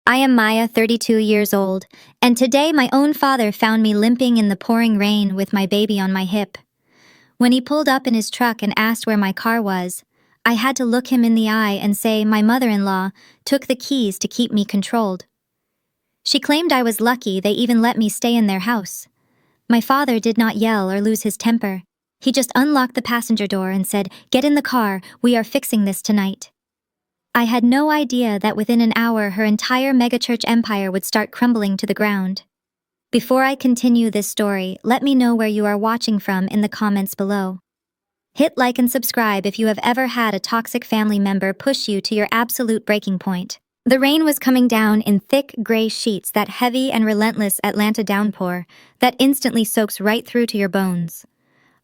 I am Maya, 32 years old, and today my own father found me limping in the pouring rain with my baby on my hip. When he pulled up in his truck and asked where my car was, I had to look him in the eye and say my mother-in-law took the keys to keep me controlled. She claimed I was lucky they even let me stay in their house. My father did not yell or lose his temper. He just unlocked the passenger door and said, "Get in the car, we are fixing this tonight." I had no idea that within an hour her entire megachurch empire would start crumbling to the ground. Before I continue this story, let me know where you are watching from in the comments below. Hit like and subscribe if you have ever had a toxic family member push you to your absolute breaking point. The rain was coming down in thick gray sheets, that heavy and relentless Atlanta downpour that instantly soaks right through to your bones.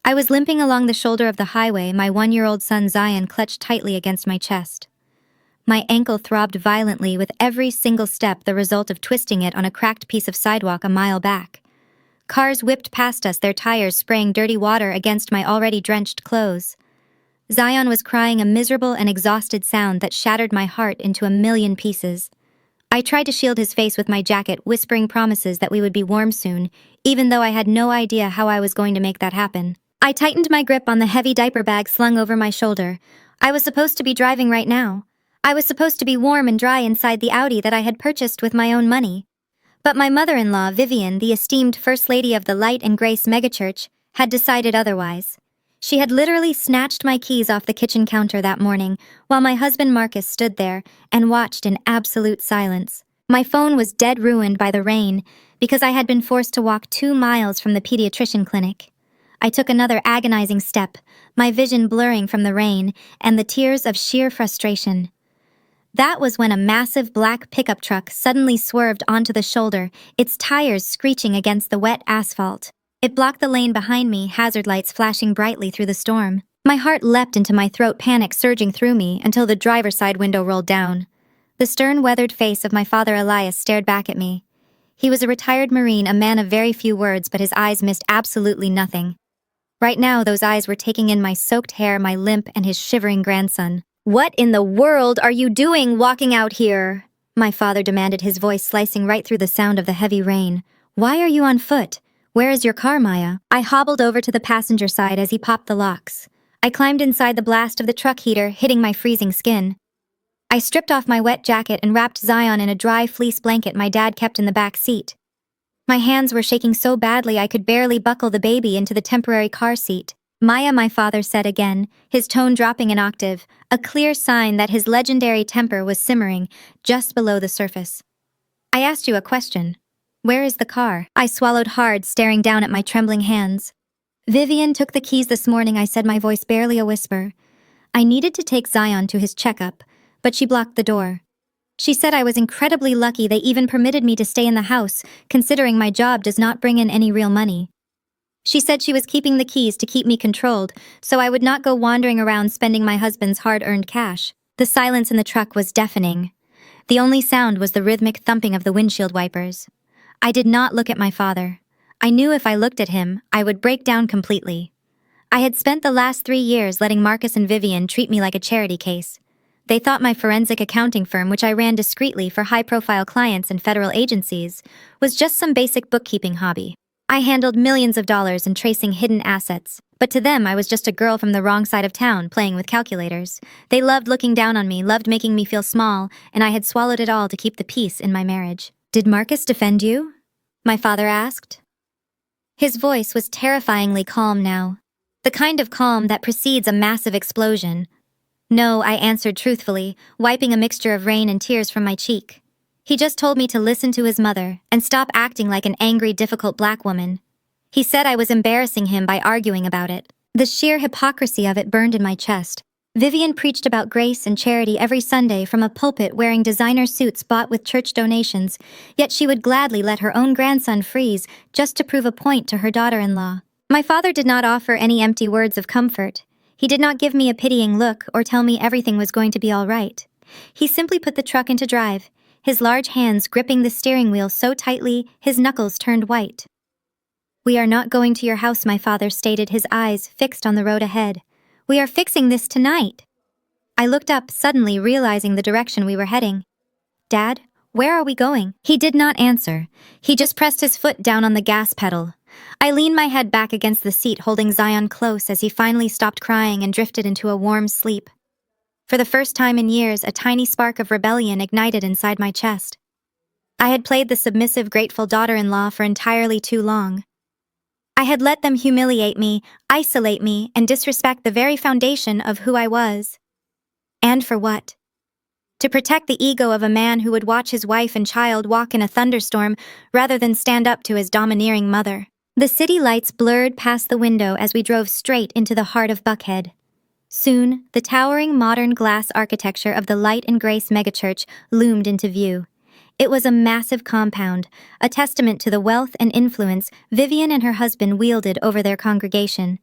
I was limping along the shoulder of the highway, my 1-year-old son Zion clutched tightly against my chest. My ankle throbbed violently with every single step, the result of twisting it on a cracked piece of sidewalk a mile back. Cars whipped past us, their tires spraying dirty water against my already drenched clothes. Zion was crying a miserable and exhausted sound that shattered my heart into a million pieces. I tried to shield his face with my jacket, whispering promises that we would be warm soon, even though I had no idea how I was going to make that happen. I tightened my grip on the heavy diaper bag slung over my shoulder. I was supposed to be driving right now. I was supposed to be warm and dry inside the Audi that I had purchased with my own money. But my mother-in-law, Vivian, the esteemed First Lady of the Light and Grace megachurch, had decided otherwise. She had literally snatched my keys off the kitchen counter that morning, while my husband Marcus stood there and watched in absolute silence. My phone was dead ruined by the rain because I had been forced to walk 2 miles from the pediatrician clinic. I took another agonizing step, my vision blurring from the rain and the tears of sheer frustration. That was when a massive black pickup truck suddenly swerved onto the shoulder, its tires screeching against the wet asphalt. It blocked the lane behind me, hazard lights flashing brightly through the storm. My heart leapt into my throat, panic surging through me until the driver's side window rolled down. The stern, weathered face of my father Elias stared back at me. He was a retired Marine, a man of very few words, but his eyes missed absolutely nothing. Right now, those eyes were taking in my soaked hair, my limp, and his shivering grandson. "What in the world are you doing walking out here?" my father demanded, his voice slicing right through the sound of the heavy rain. "Why are you on foot? Where is your car, Maya?" I hobbled over to the passenger side as he popped the locks. I climbed inside the blast of the truck heater, hitting my freezing skin. I stripped off my wet jacket and wrapped Zion in a dry fleece blanket my dad kept in the back seat. My hands were shaking so badly I could barely buckle the baby into the temporary car seat. "Maya," my father said again, his tone dropping an octave, a clear sign that his legendary temper was simmering just below the surface. "I asked you a question. Where is the car?" I swallowed hard, staring down at my trembling hands. "Vivian took the keys this morning," I said, my voice barely a whisper. I needed to take Zion to his checkup, but she blocked the door. She said I was incredibly lucky they even permitted me to stay in the house, considering my job does not bring in any real money. She said she was keeping the keys to keep me controlled, so I would not go wandering around spending my husband's hard-earned cash. The silence in the truck was deafening. The only sound was the rhythmic thumping of the windshield wipers. I did not look at my father. I knew if I looked at him, I would break down completely. I had spent the last 3 years letting Marcus and Vivian treat me like a charity case. They thought my forensic accounting firm, which I ran discreetly for high-profile clients and federal agencies, was just some basic bookkeeping hobby. I handled millions of dollars in tracing hidden assets, but to them I was just a girl from the wrong side of town playing with calculators. They loved looking down on me, loved making me feel small, and I had swallowed it all to keep the peace in my marriage. "Did Marcus defend you?" my father asked. His voice was terrifyingly calm now, the kind of calm that precedes a massive explosion. "No," I answered truthfully, wiping a mixture of rain and tears from my cheek. "He just told me to listen to his mother and stop acting like an angry, difficult black woman. He said I was embarrassing him by arguing about it." The sheer hypocrisy of it burned in my chest. Vivian preached about grace and charity every Sunday from a pulpit wearing designer suits bought with church donations, yet she would gladly let her own grandson freeze just to prove a point to her daughter-in-law. My father did not offer any empty words of comfort. He did not give me a pitying look or tell me everything was going to be all right. He simply put the truck into drive, his large hands gripping the steering wheel so tightly his knuckles turned white. "We are not going to your house," my father stated, his eyes fixed on the road ahead. "We are fixing this tonight." I looked up, suddenly realizing the direction we were heading. "Dad, Where are we going?" He did not answer. He just pressed his foot down on the gas pedal. I leaned my head back against the seat, holding Zion close as he finally stopped crying and drifted into a warm sleep. For the first time in years, a tiny spark of rebellion ignited inside my chest. I had played the submissive, grateful daughter-in-law for entirely too long. I had let them humiliate me, isolate me, and disrespect the very foundation of who I was. And for what? To protect the ego of a man who would watch his wife and child walk in a thunderstorm rather than stand up to his domineering mother. The city lights blurred past the window as we drove straight into the heart of Buckhead. Soon, the towering modern glass architecture of the Light and Grace megachurch loomed into view. It was a massive compound, a testament to the wealth and influence Vivian and her husband wielded over their congregation.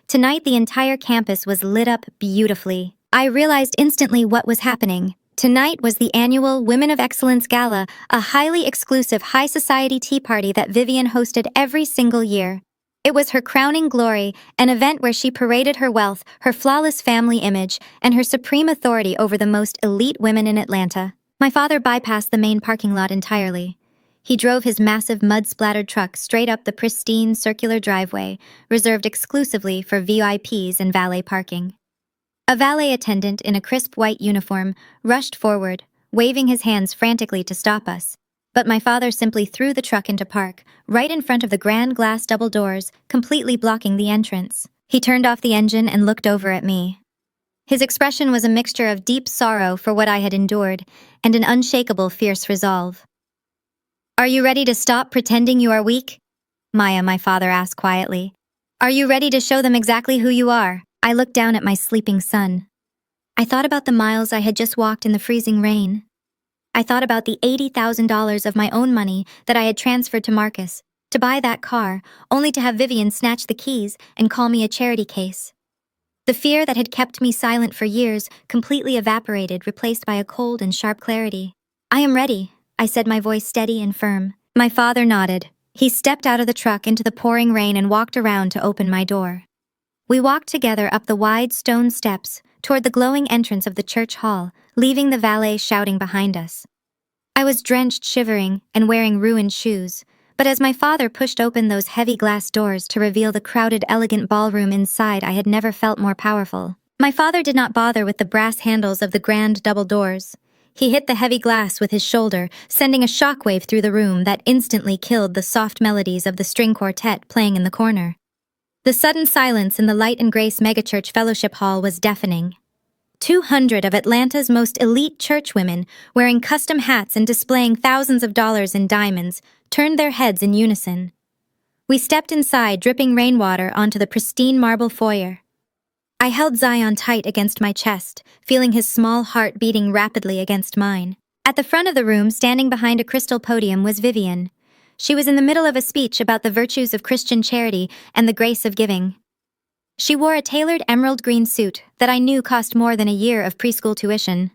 Tonight, the entire campus was lit up beautifully. I realized instantly what was happening. Tonight was the annual Women of Excellence Gala, a highly exclusive high society tea party that Vivian hosted every single year. It was her crowning glory, an event where she paraded her wealth, her flawless family image, and her supreme authority over the most elite women in Atlanta. My father bypassed the main parking lot entirely. He drove his massive mud-splattered truck straight up the pristine circular driveway, reserved exclusively for VIPs and valet parking. A valet attendant in a crisp white uniform rushed forward, waving his hands frantically to stop us. But my father simply threw the truck into park, right in front of the grand glass double doors, completely blocking the entrance. He turned off the engine and looked over at me. His expression was a mixture of deep sorrow for what I had endured and an unshakable fierce resolve. "Are you ready to stop pretending you are weak?" Maya, my father asked quietly. "Are you ready to show them exactly who you are?" I looked down at my sleeping son. I thought about the miles I had just walked in the freezing rain. I thought about the $80,000 of my own money that I had transferred to Marcus to buy that car, only to have Vivian snatch the keys and call me a charity case. The fear that had kept me silent for years completely evaporated, replaced by a cold and sharp clarity. "I am ready," I said, my voice steady and firm. My father nodded. He stepped out of the truck into the pouring rain and walked around to open my door. We walked together up the wide stone steps toward the glowing entrance of the church hall, leaving the valet shouting behind us. I was drenched, shivering, and wearing ruined shoes. But as my father pushed open those heavy glass doors to reveal the crowded, elegant ballroom inside, I had never felt more powerful. My father did not bother with the brass handles of the grand double doors. He hit the heavy glass with his shoulder, sending a shockwave through the room that instantly killed the soft melodies of the string quartet playing in the corner. The sudden silence in the Light and Grace megachurch fellowship hall was deafening. 200 of Atlanta's most elite churchwomen, wearing custom hats and displaying thousands of dollars in diamonds, turned their heads in unison. We stepped inside, dripping rainwater onto the pristine marble foyer. I held Zion tight against my chest, feeling his small heart beating rapidly against mine. At the front of the room, standing behind a crystal podium, was Vivian. She was in the middle of a speech about the virtues of Christian charity and the grace of giving. She wore a tailored emerald green suit that I knew cost more than a year of preschool tuition.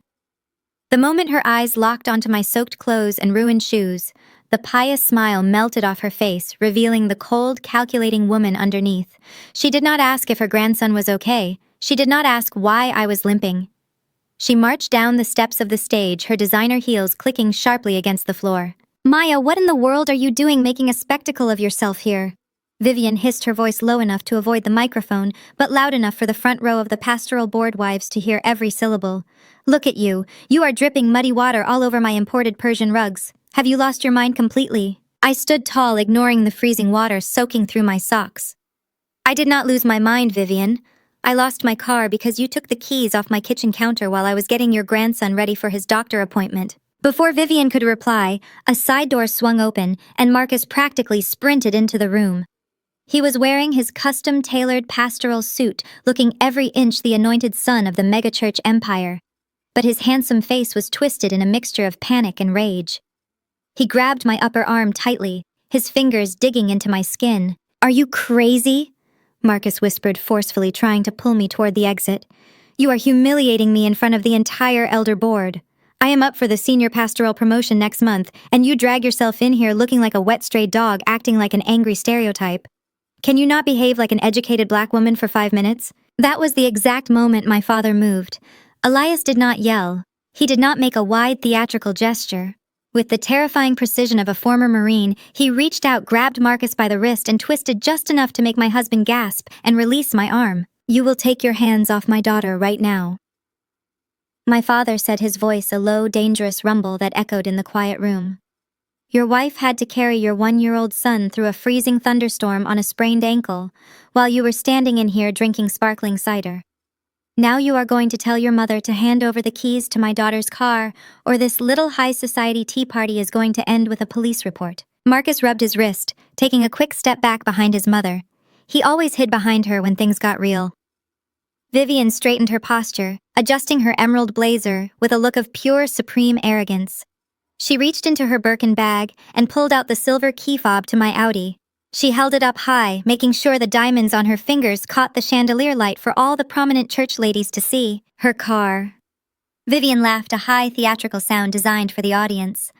The moment her eyes locked onto my soaked clothes and ruined shoes, the pious smile melted off her face, revealing the cold, calculating woman underneath. She did not ask if her grandson was okay. She did not ask why I was limping. She marched down the steps of the stage, her designer heels clicking sharply against the floor. "Maya, what in the world are you doing making a spectacle of yourself here?" Vivian hissed, her voice low enough to avoid the microphone, but loud enough for the front row of the pastoral board wives to hear every syllable. "Look at you. You are dripping muddy water all over my imported Persian rugs. Have you lost your mind completely?" I stood tall, ignoring the freezing water soaking through my socks. "I did not lose my mind, Vivian. I lost my car because you took the keys off my kitchen counter while I was getting your grandson ready for his doctor appointment." Before Vivian could reply, a side door swung open and Marcus practically sprinted into the room. He was wearing his custom-tailored pastoral suit, looking every inch the anointed son of the megachurch empire. But his handsome face was twisted in a mixture of panic and rage. He grabbed my upper arm tightly, his fingers digging into my skin. "Are you crazy?" Marcus whispered forcefully, trying to pull me toward the exit. "You are humiliating me in front of the entire elder board. I am up for the senior pastoral promotion next month, and you drag yourself in here looking like a wet stray dog, acting like an angry stereotype. Can you not behave like an educated black woman for 5 minutes?" That was the exact moment my father moved. Elias did not yell. He did not make a wide theatrical gesture. With the terrifying precision of a former Marine, he reached out, grabbed Marcus by the wrist, and twisted just enough to make my husband gasp and release my arm. "You will take your hands off my daughter right now." My father said, his voice a low, dangerous rumble that echoed in the quiet room. "Your wife had to carry your 1-year-old son through a freezing thunderstorm on a sprained ankle, while you were standing in here drinking sparkling cider. Now you are going to tell your mother to hand over the keys to my daughter's car, or this little high society tea party is going to end with a police report." Marcus rubbed his wrist, taking a quick step back behind his mother. He always hid behind her when things got real. Vivian straightened her posture, adjusting her emerald blazer with a look of pure, supreme arrogance. She reached into her Birkin bag and pulled out the silver key fob to my Audi. She held it up high, making sure the diamonds on her fingers caught the chandelier light for all the prominent church ladies to see. Her car. Vivian laughed, a high theatrical sound designed for the audience.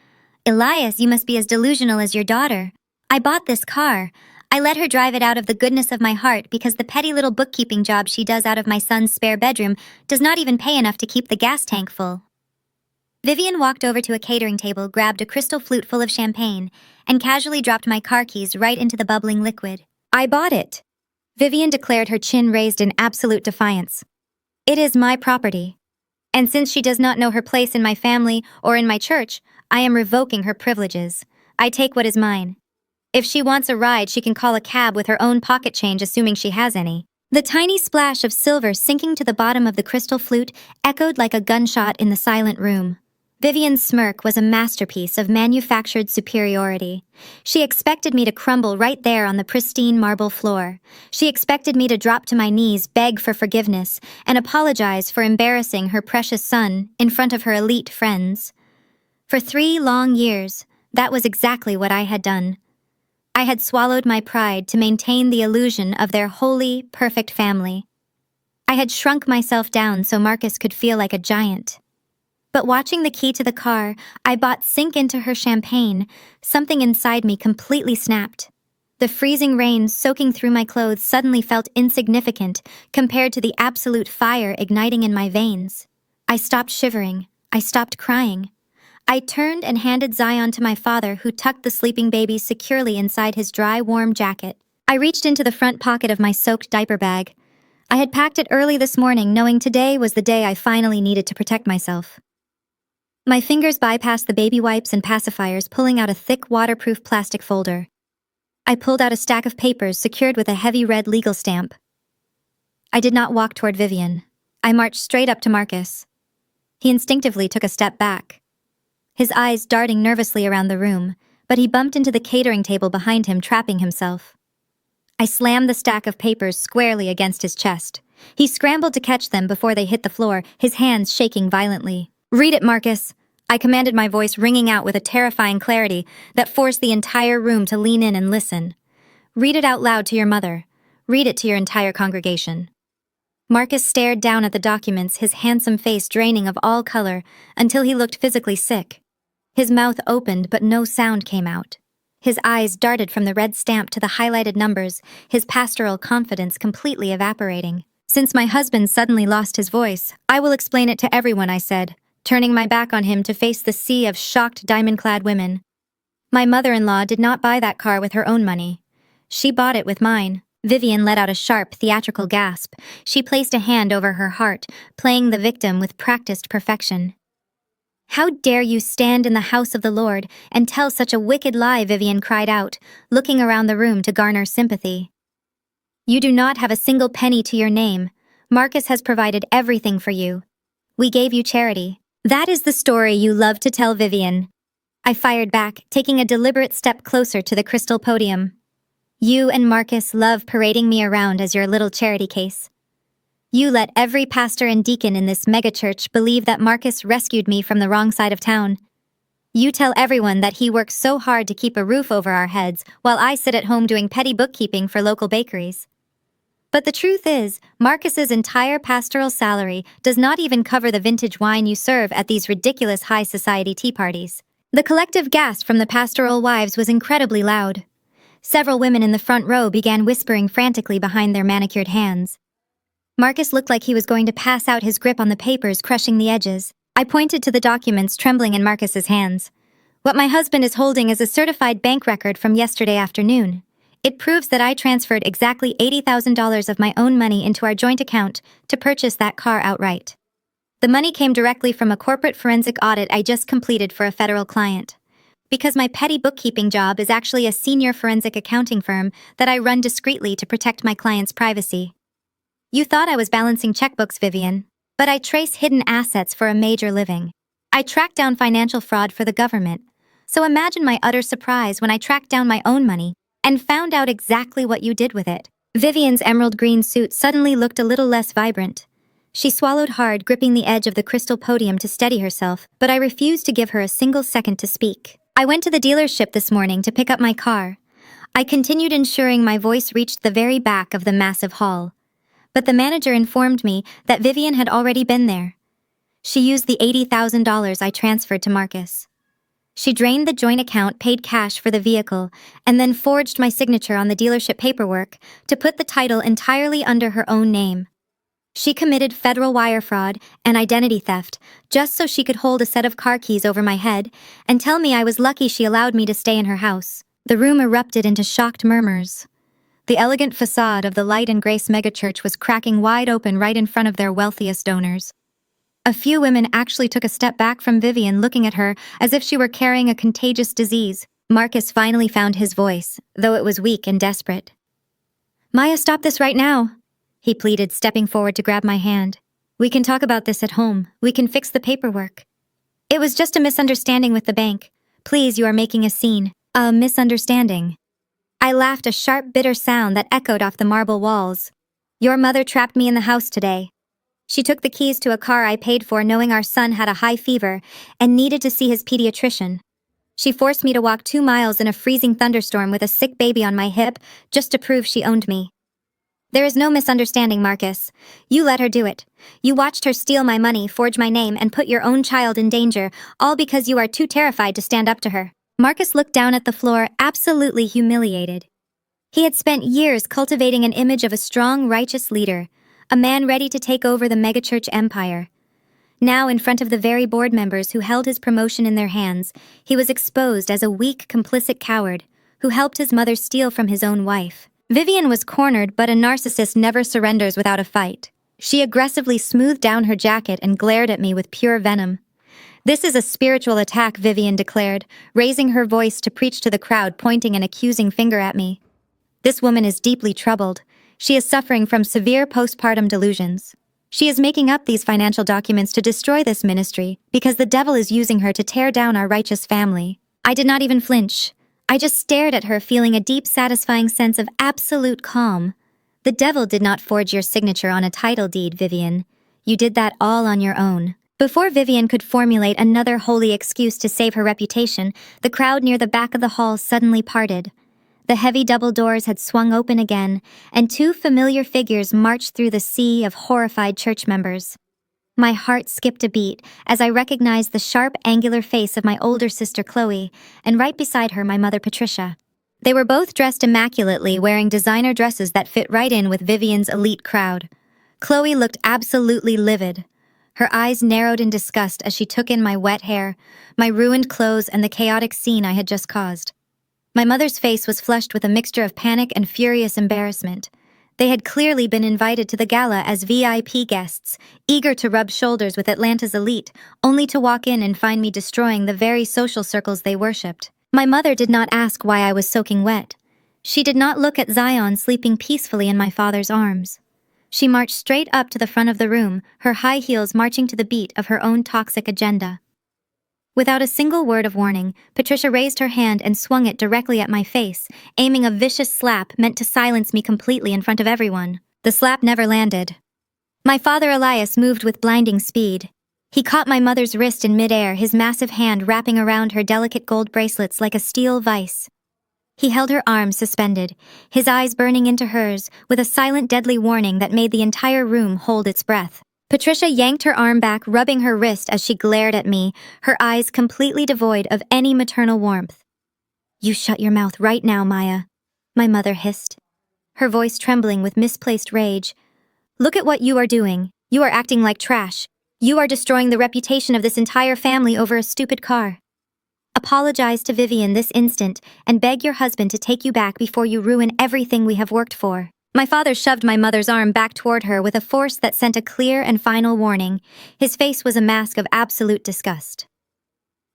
"Elias, you must be as delusional as your daughter. I bought this car. I let her drive it out of the goodness of my heart because the petty little bookkeeping job she does out of my son's spare bedroom does not even pay enough to keep the gas tank full." Vivian walked over to a catering table, grabbed a crystal flute full of champagne, and casually dropped my car keys right into the bubbling liquid. "I bought it," Vivian declared, her chin raised in absolute defiance. "It is my property. And since she does not know her place in my family or in my church, I am revoking her privileges. I take what is mine. If she wants a ride, she can call a cab with her own pocket change, assuming she has any." The tiny splash of silver sinking to the bottom of the crystal flute echoed like a gunshot in the silent room. Vivian's smirk was a masterpiece of manufactured superiority. She expected me to crumble right there on the pristine marble floor. She expected me to drop to my knees, beg for forgiveness, and apologize for embarrassing her precious son in front of her elite friends. For 3 long years, that was exactly what I had done. I had swallowed my pride to maintain the illusion of their holy, perfect family. I had shrunk myself down so Marcus could feel like a giant. But watching the key to the car I bought sink into her champagne, something inside me completely snapped. The freezing rain soaking through my clothes suddenly felt insignificant compared to the absolute fire igniting in my veins. I stopped shivering. I stopped crying. I turned and handed Zion to my father, who tucked the sleeping baby securely inside his dry, warm jacket. I reached into the front pocket of my soaked diaper bag. I had packed it early this morning, knowing today was the day I finally needed to protect myself. My fingers bypassed the baby wipes and pacifiers, pulling out a thick, waterproof plastic folder. I pulled out a stack of papers secured with a heavy red legal stamp. I did not walk toward Vivian. I marched straight up to Marcus. He instinctively took a step back, his eyes darting nervously around the room, but he bumped into the catering table behind him, trapping himself. I slammed the stack of papers squarely against his chest. He scrambled to catch them before they hit the floor, his hands shaking violently. "Read it, Marcus," I commanded, my voice ringing out with a terrifying clarity that forced the entire room to lean in and listen. "Read it out loud to your mother. Read it to your entire congregation." Marcus stared down at the documents, his handsome face draining of all color until he looked physically sick. His mouth opened, but no sound came out. His eyes darted from the red stamp to the highlighted numbers, his pastoral confidence completely evaporating. "Since my husband suddenly lost his voice, I will explain it to everyone," I said, turning my back on him to face the sea of shocked diamond-clad women. "My mother-in-law did not buy that car with her own money. She bought it with mine." Vivian let out a sharp, theatrical gasp. She placed a hand over her heart, playing the victim with practiced perfection. "How dare you stand in the house of the Lord and tell such a wicked lie?" Vivian cried out, looking around the room to garner sympathy. "You do not have a single penny to your name. Marcus has provided everything for you. We gave you charity." "That is the story you love to tell, Vivian," I fired back, taking a deliberate step closer to the crystal podium. "You and Marcus love parading me around as your little charity case. You let every pastor and deacon in this megachurch believe that Marcus rescued me from the wrong side of town. You tell everyone that he works so hard to keep a roof over our heads while I sit at home doing petty bookkeeping for local bakeries. But the truth is, Marcus's entire pastoral salary does not even cover the vintage wine you serve at these ridiculous high society tea parties." The collective gasp from the pastoral wives was incredibly loud. Several women in the front row began whispering frantically behind their manicured hands. Marcus looked like he was going to pass out, his grip on the papers crushing the edges. I pointed to the documents trembling in Marcus's hands. What my husband is holding is a certified bank record from yesterday afternoon. It proves that I transferred exactly $80,000 of my own money into our joint account to purchase that car outright. The money came directly from a corporate forensic audit I just completed for a federal client. Because my petty bookkeeping job is actually a senior forensic accounting firm that I run discreetly to protect my client's privacy. You thought I was balancing checkbooks, Vivian, but I trace hidden assets for a major living. I track down financial fraud for the government. So imagine my utter surprise when I tracked down my own money and found out exactly what you did with it. Vivian's emerald green suit suddenly looked a little less vibrant. She swallowed hard, gripping the edge of the crystal podium to steady herself, but I refused to give her a single second to speak. I went to the dealership this morning to pick up my car. I continued ensuring my voice reached the very back of the massive hall. But the manager informed me that Vivian had already been there. She used the $80,000 I transferred to Marcus. She drained the joint account, paid cash for the vehicle, and then forged my signature on the dealership paperwork to put the title entirely under her own name. She committed federal wire fraud and identity theft just so she could hold a set of car keys over my head and tell me I was lucky she allowed me to stay in her house. The room erupted into shocked murmurs. The elegant facade of the Light and Grace megachurch was cracking wide open right in front of their wealthiest donors. A few women actually took a step back from Vivian, looking at her as if she were carrying a contagious disease. Marcus finally found his voice, though it was weak and desperate. "Maya, stop this right now," he pleaded, stepping forward to grab my hand. "We can talk about this at home. We can fix the paperwork. It was just a misunderstanding with the bank. Please, you are making a scene." "A misunderstanding?" I laughed, a sharp, bitter sound that echoed off the marble walls. "Your mother trapped me in the house today. She took the keys to a car I paid for, knowing our son had a high fever and needed to see his pediatrician. She forced me to walk 2 miles in a freezing thunderstorm with a sick baby on my hip just to prove she owned me. There is no misunderstanding, Marcus. You let her do it. You watched her steal my money, forge my name, and put your own child in danger, all because you are too terrified to stand up to her." Marcus looked down at the floor, absolutely humiliated. He had spent years cultivating an image of a strong, righteous leader, a man ready to take over the megachurch empire. Now, in front of the very board members who held his promotion in their hands, he was exposed as a weak, complicit coward who helped his mother steal from his own wife. Vivian was cornered, but a narcissist never surrenders without a fight. She aggressively smoothed down her jacket and glared at me with pure venom. "This is a spiritual attack," Vivian declared, raising her voice to preach to the crowd, pointing an accusing finger at me. "This woman is deeply troubled. She is suffering from severe postpartum delusions. She is making up these financial documents to destroy this ministry because the devil is using her to tear down our righteous family." I did not even flinch. I just stared at her, feeling a deep, satisfying sense of absolute calm. "The devil did not forge your signature on a title deed, Vivian. You did that all on your own." Before Vivian could formulate another holy excuse to save her reputation, the crowd near the back of the hall suddenly parted. The heavy double doors had swung open again, and 2 familiar figures marched through the sea of horrified church members. My heart skipped a beat as I recognized the sharp, angular face of my older sister Chloe, and right beside her my mother Patricia. They were both dressed immaculately, wearing designer dresses that fit right in with Vivian's elite crowd. Chloe looked absolutely livid. Her eyes narrowed in disgust as she took in my wet hair, my ruined clothes, and the chaotic scene I had just caused. My mother's face was flushed with a mixture of panic and furious embarrassment. They had clearly been invited to the gala as VIP guests, eager to rub shoulders with Atlanta's elite, only to walk in and find me destroying the very social circles they worshipped. My mother did not ask why I was soaking wet. She did not look at Zion sleeping peacefully in my father's arms. She marched straight up to the front of the room, her high heels marching to the beat of her own toxic agenda. Without a single word of warning, Patricia raised her hand and swung it directly at my face, aiming a vicious slap meant to silence me completely in front of everyone. The slap never landed. My father Elias moved with blinding speed. He caught my mother's wrist in midair, his massive hand wrapping around her delicate gold bracelets like a steel vice. He held her arms suspended, his eyes burning into hers, with a silent, deadly warning that made the entire room hold its breath. Patricia yanked her arm back, rubbing her wrist as she glared at me, her eyes completely devoid of any maternal warmth. "You shut your mouth right now, Maya," my mother hissed, her voice trembling with misplaced rage. "Look at what you are doing. You are acting like trash. You are destroying the reputation of this entire family over a stupid car." A Apologize to Vivian this instant and beg your husband to take you back before you ruin everything we have worked for." My father shoved my mother's arm back toward her with a force that sent a clear and final warning. His face was a mask of absolute disgust.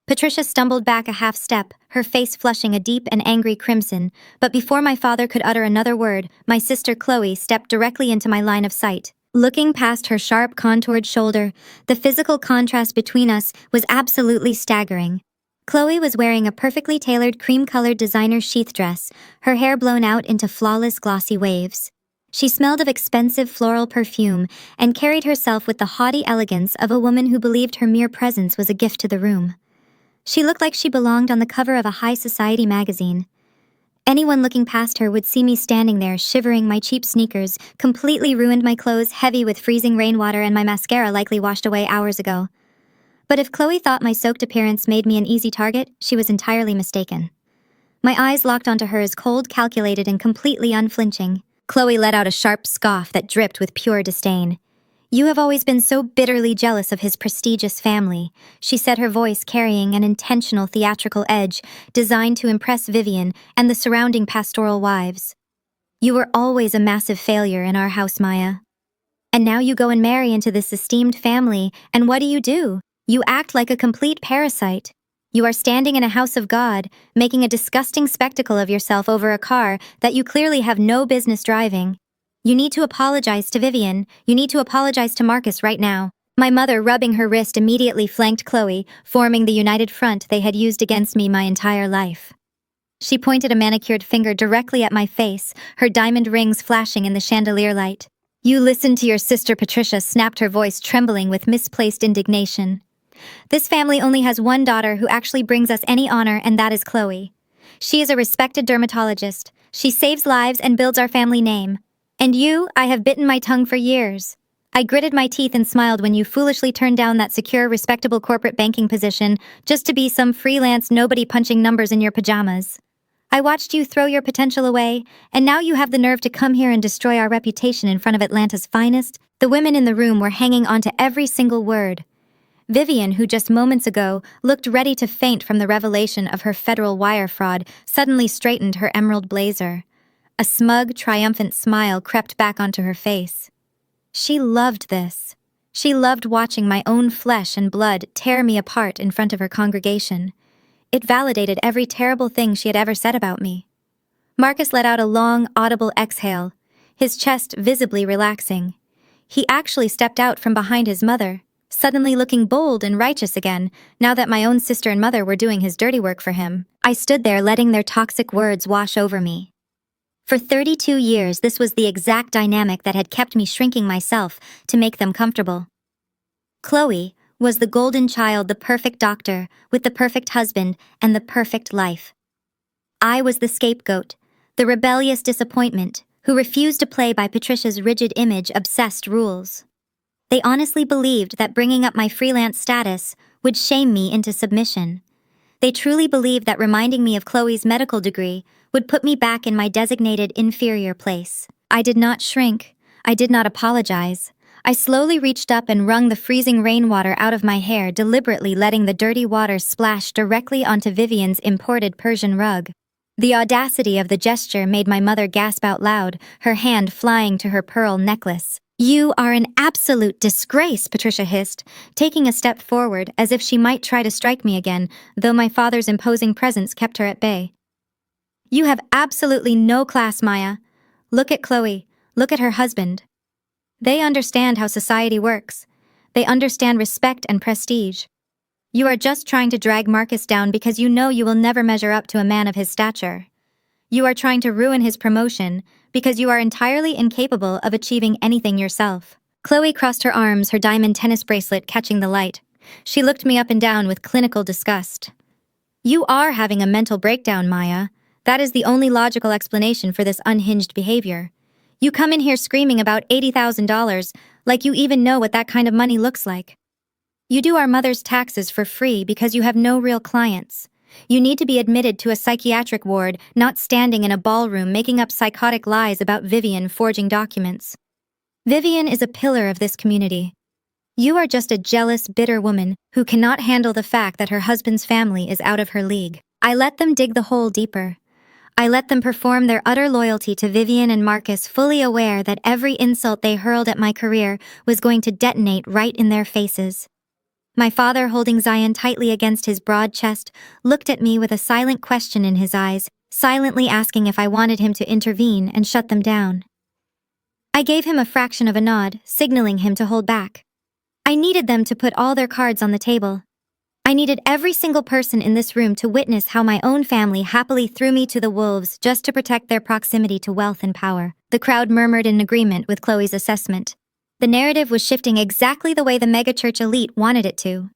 Patricia stumbled back a half step, her face flushing a deep and angry crimson, but before my father could utter another word, my sister Chloe stepped directly into my line of sight. Looking past her sharp, contoured shoulder, the physical contrast between us was absolutely staggering. Chloe was wearing a perfectly tailored cream-colored designer sheath dress, her hair blown out into flawless glossy waves. She smelled of expensive floral perfume and carried herself with the haughty elegance of a woman who believed her mere presence was a gift to the room. She looked like she belonged on the cover of a high society magazine. Anyone looking past her would see me standing there shivering my cheap sneakers, completely ruined my clothes heavy with freezing rainwater and my mascara likely washed away hours ago. But if Chloe thought my soaked appearance made me an easy target, she was entirely mistaken. My eyes locked onto hers, cold, calculated, and completely unflinching. Chloe let out a sharp scoff that dripped with pure disdain. "You have always been so bitterly jealous of his prestigious family," she said, her voice carrying an intentional theatrical edge designed to impress Vivian and the surrounding pastoral wives. "You were always a massive failure in our house, Maya. And now you go and marry into this esteemed family, and what do? You act like a complete parasite. You are standing in a house of God, making a disgusting spectacle of yourself over a car that you clearly have no business driving. You need to apologize to Vivian. You need to apologize to Marcus right now." My mother, rubbing her wrist, immediately flanked Chloe, forming the united front they had used against me my entire life. She pointed a manicured finger directly at my face, her diamond rings flashing in the chandelier light. "You listened to your sister," Patricia snapped, her voice trembling with misplaced indignation. "This family only has one daughter who actually brings us any honor, and that is Chloe. She is a respected dermatologist. She saves lives and builds our family name. And you, I have bitten my tongue for years. I gritted my teeth and smiled when you foolishly turned down that secure, respectable corporate banking position just to be some freelance nobody punching numbers in your pajamas. I watched you throw your potential away, and now you have the nerve to come here and destroy our reputation in front of Atlanta's finest." The women in the room were hanging on to every single word. Vivian, who just moments ago looked ready to faint from the revelation of her federal wire fraud, suddenly straightened her emerald blazer. A smug, triumphant smile crept back onto her face. She loved this. She loved watching my own flesh and blood tear me apart in front of her congregation. It validated every terrible thing she had ever said about me. Marcus let out a long, audible exhale, his chest visibly relaxing. He actually stepped out from behind his mother, suddenly looking bold and righteous again, now that my own sister and mother were doing his dirty work for him. I stood there letting their toxic words wash over me. For 32 years, this was the exact dynamic that had kept me shrinking myself to make them comfortable. Chloe was the golden child, the perfect doctor, with the perfect husband and the perfect life. I was the scapegoat, the rebellious disappointment, who refused to play by Patricia's rigid image-obsessed rules. They honestly believed that bringing up my freelance status would shame me into submission. They truly believed that reminding me of Chloe's medical degree would put me back in my designated inferior place. I did not shrink. I did not apologize. I slowly reached up and wrung the freezing rainwater out of my hair, deliberately letting the dirty water splash directly onto Vivian's imported Persian rug. The audacity of the gesture made my mother gasp out loud, her hand flying to her pearl necklace. "You are an absolute disgrace," Patricia hissed, taking a step forward as if she might try to strike me again, though my father's imposing presence kept her at bay. "You have absolutely no class, Maya. Look at Chloe. Look at her husband. They understand how society works. They understand respect and prestige. You are just trying to drag Marcus down because you know you will never measure up to a man of his stature. You are trying to ruin his promotion because you are entirely incapable of achieving anything yourself." Chloe crossed her arms, her diamond tennis bracelet catching the light. She looked me up and down with clinical disgust. "You are having a mental breakdown, Maya. That is the only logical explanation for this unhinged behavior. You come in here screaming about $80,000, like you even know what that kind of money looks like. You do our mother's taxes for free because you have no real clients. You need to be admitted to a psychiatric ward, not standing in a ballroom making up psychotic lies about Vivian forging documents. Vivian is a pillar of this community. You are just a jealous, bitter woman who cannot handle the fact that her husband's family is out of her league. I let them dig the hole deeper. I let them perform their utter loyalty to Vivian and Marcus, fully aware that every insult they hurled at my career was going to detonate right in their faces. My father, holding Zion tightly against his broad chest, looked at me with a silent question in his eyes, silently asking if I wanted him to intervene and shut them down. I gave him a fraction of a nod, signaling him to hold back. I needed them to put all their cards on the table. I needed every single person in this room to witness how my own family happily threw me to the wolves just to protect their proximity to wealth and power. The crowd murmured in agreement with Chloe's assessment. The narrative was shifting exactly the way the megachurch elite wanted it to.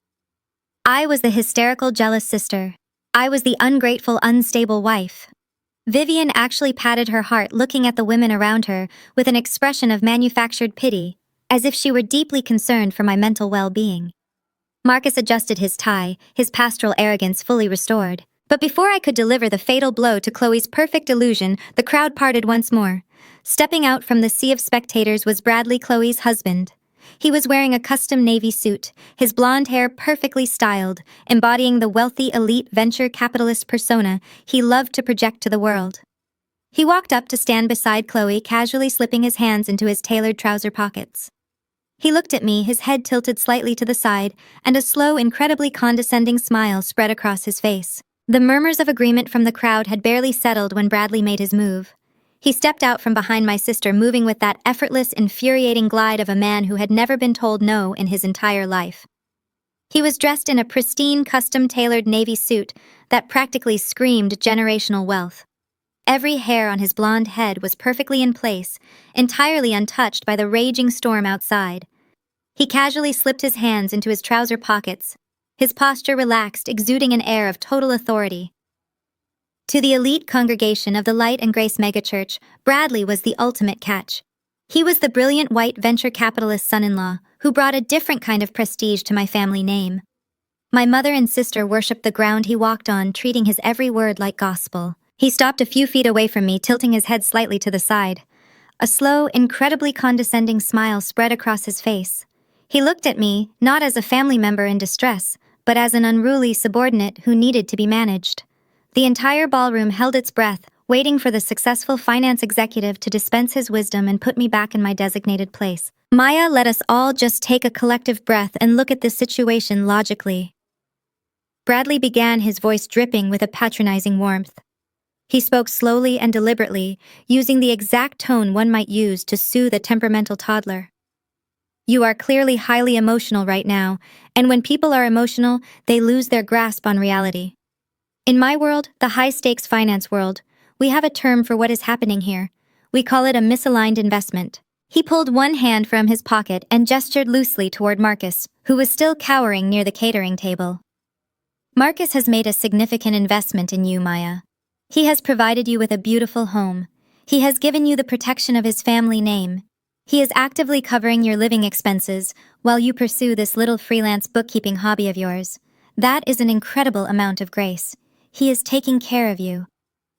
I was the hysterical, jealous sister. I was the ungrateful, unstable wife. Vivian actually patted her heart, looking at the women around her with an expression of manufactured pity, as if she were deeply concerned for my mental well-being. Marcus adjusted his tie, his pastoral arrogance fully restored. But before I could deliver the fatal blow to Chloe's perfect illusion, the crowd parted once more. Stepping out from the sea of spectators was Bradley, Chloe's husband. He was wearing a custom navy suit, his blonde hair perfectly styled, embodying the wealthy, elite venture capitalist persona he loved to project to the world. He walked up to stand beside Chloe, casually slipping his hands into his tailored trouser pockets. He looked at me, his head tilted slightly to the side, and a slow, incredibly condescending smile spread across his face. The murmurs of agreement from the crowd had barely settled when Bradley made his move. He stepped out from behind my sister, moving with that effortless, infuriating glide of a man who had never been told no in his entire life. He was dressed in a pristine, custom-tailored navy suit that practically screamed generational wealth. Every hair on his blonde head was perfectly in place, entirely untouched by the raging storm outside. He casually slipped his hands into his trouser pockets, his posture relaxed, exuding an air of total authority. To the elite congregation of the Light and Grace megachurch, Bradley was the ultimate catch. He was the brilliant white venture capitalist son-in-law who brought a different kind of prestige to my family name. My mother and sister worshipped the ground he walked on, treating his every word like gospel. He stopped a few feet away from me, tilting his head slightly to the side. A slow, incredibly condescending smile spread across his face. He looked at me, not as a family member in distress, but as an unruly subordinate who needed to be managed. The entire ballroom held its breath, waiting for the successful finance executive to dispense his wisdom and put me back in my designated place. Maya, let us all just take a collective breath and look at this situation logically. Bradley began, his voice dripping with a patronizing warmth. He spoke slowly and deliberately, using the exact tone one might use to soothe a temperamental toddler. You are clearly highly emotional right now, and when people are emotional, they lose their grasp on reality. In my world, the high-stakes finance world, we have a term for what is happening here. We call it a misaligned investment. He pulled one hand from his pocket and gestured loosely toward Marcus, who was still cowering near the catering table. Marcus has made a significant investment in you, Maya. He has provided you with a beautiful home. He has given you the protection of his family name. He is actively covering your living expenses while you pursue this little freelance bookkeeping hobby of yours. That is an incredible amount of grace. He is taking care of you.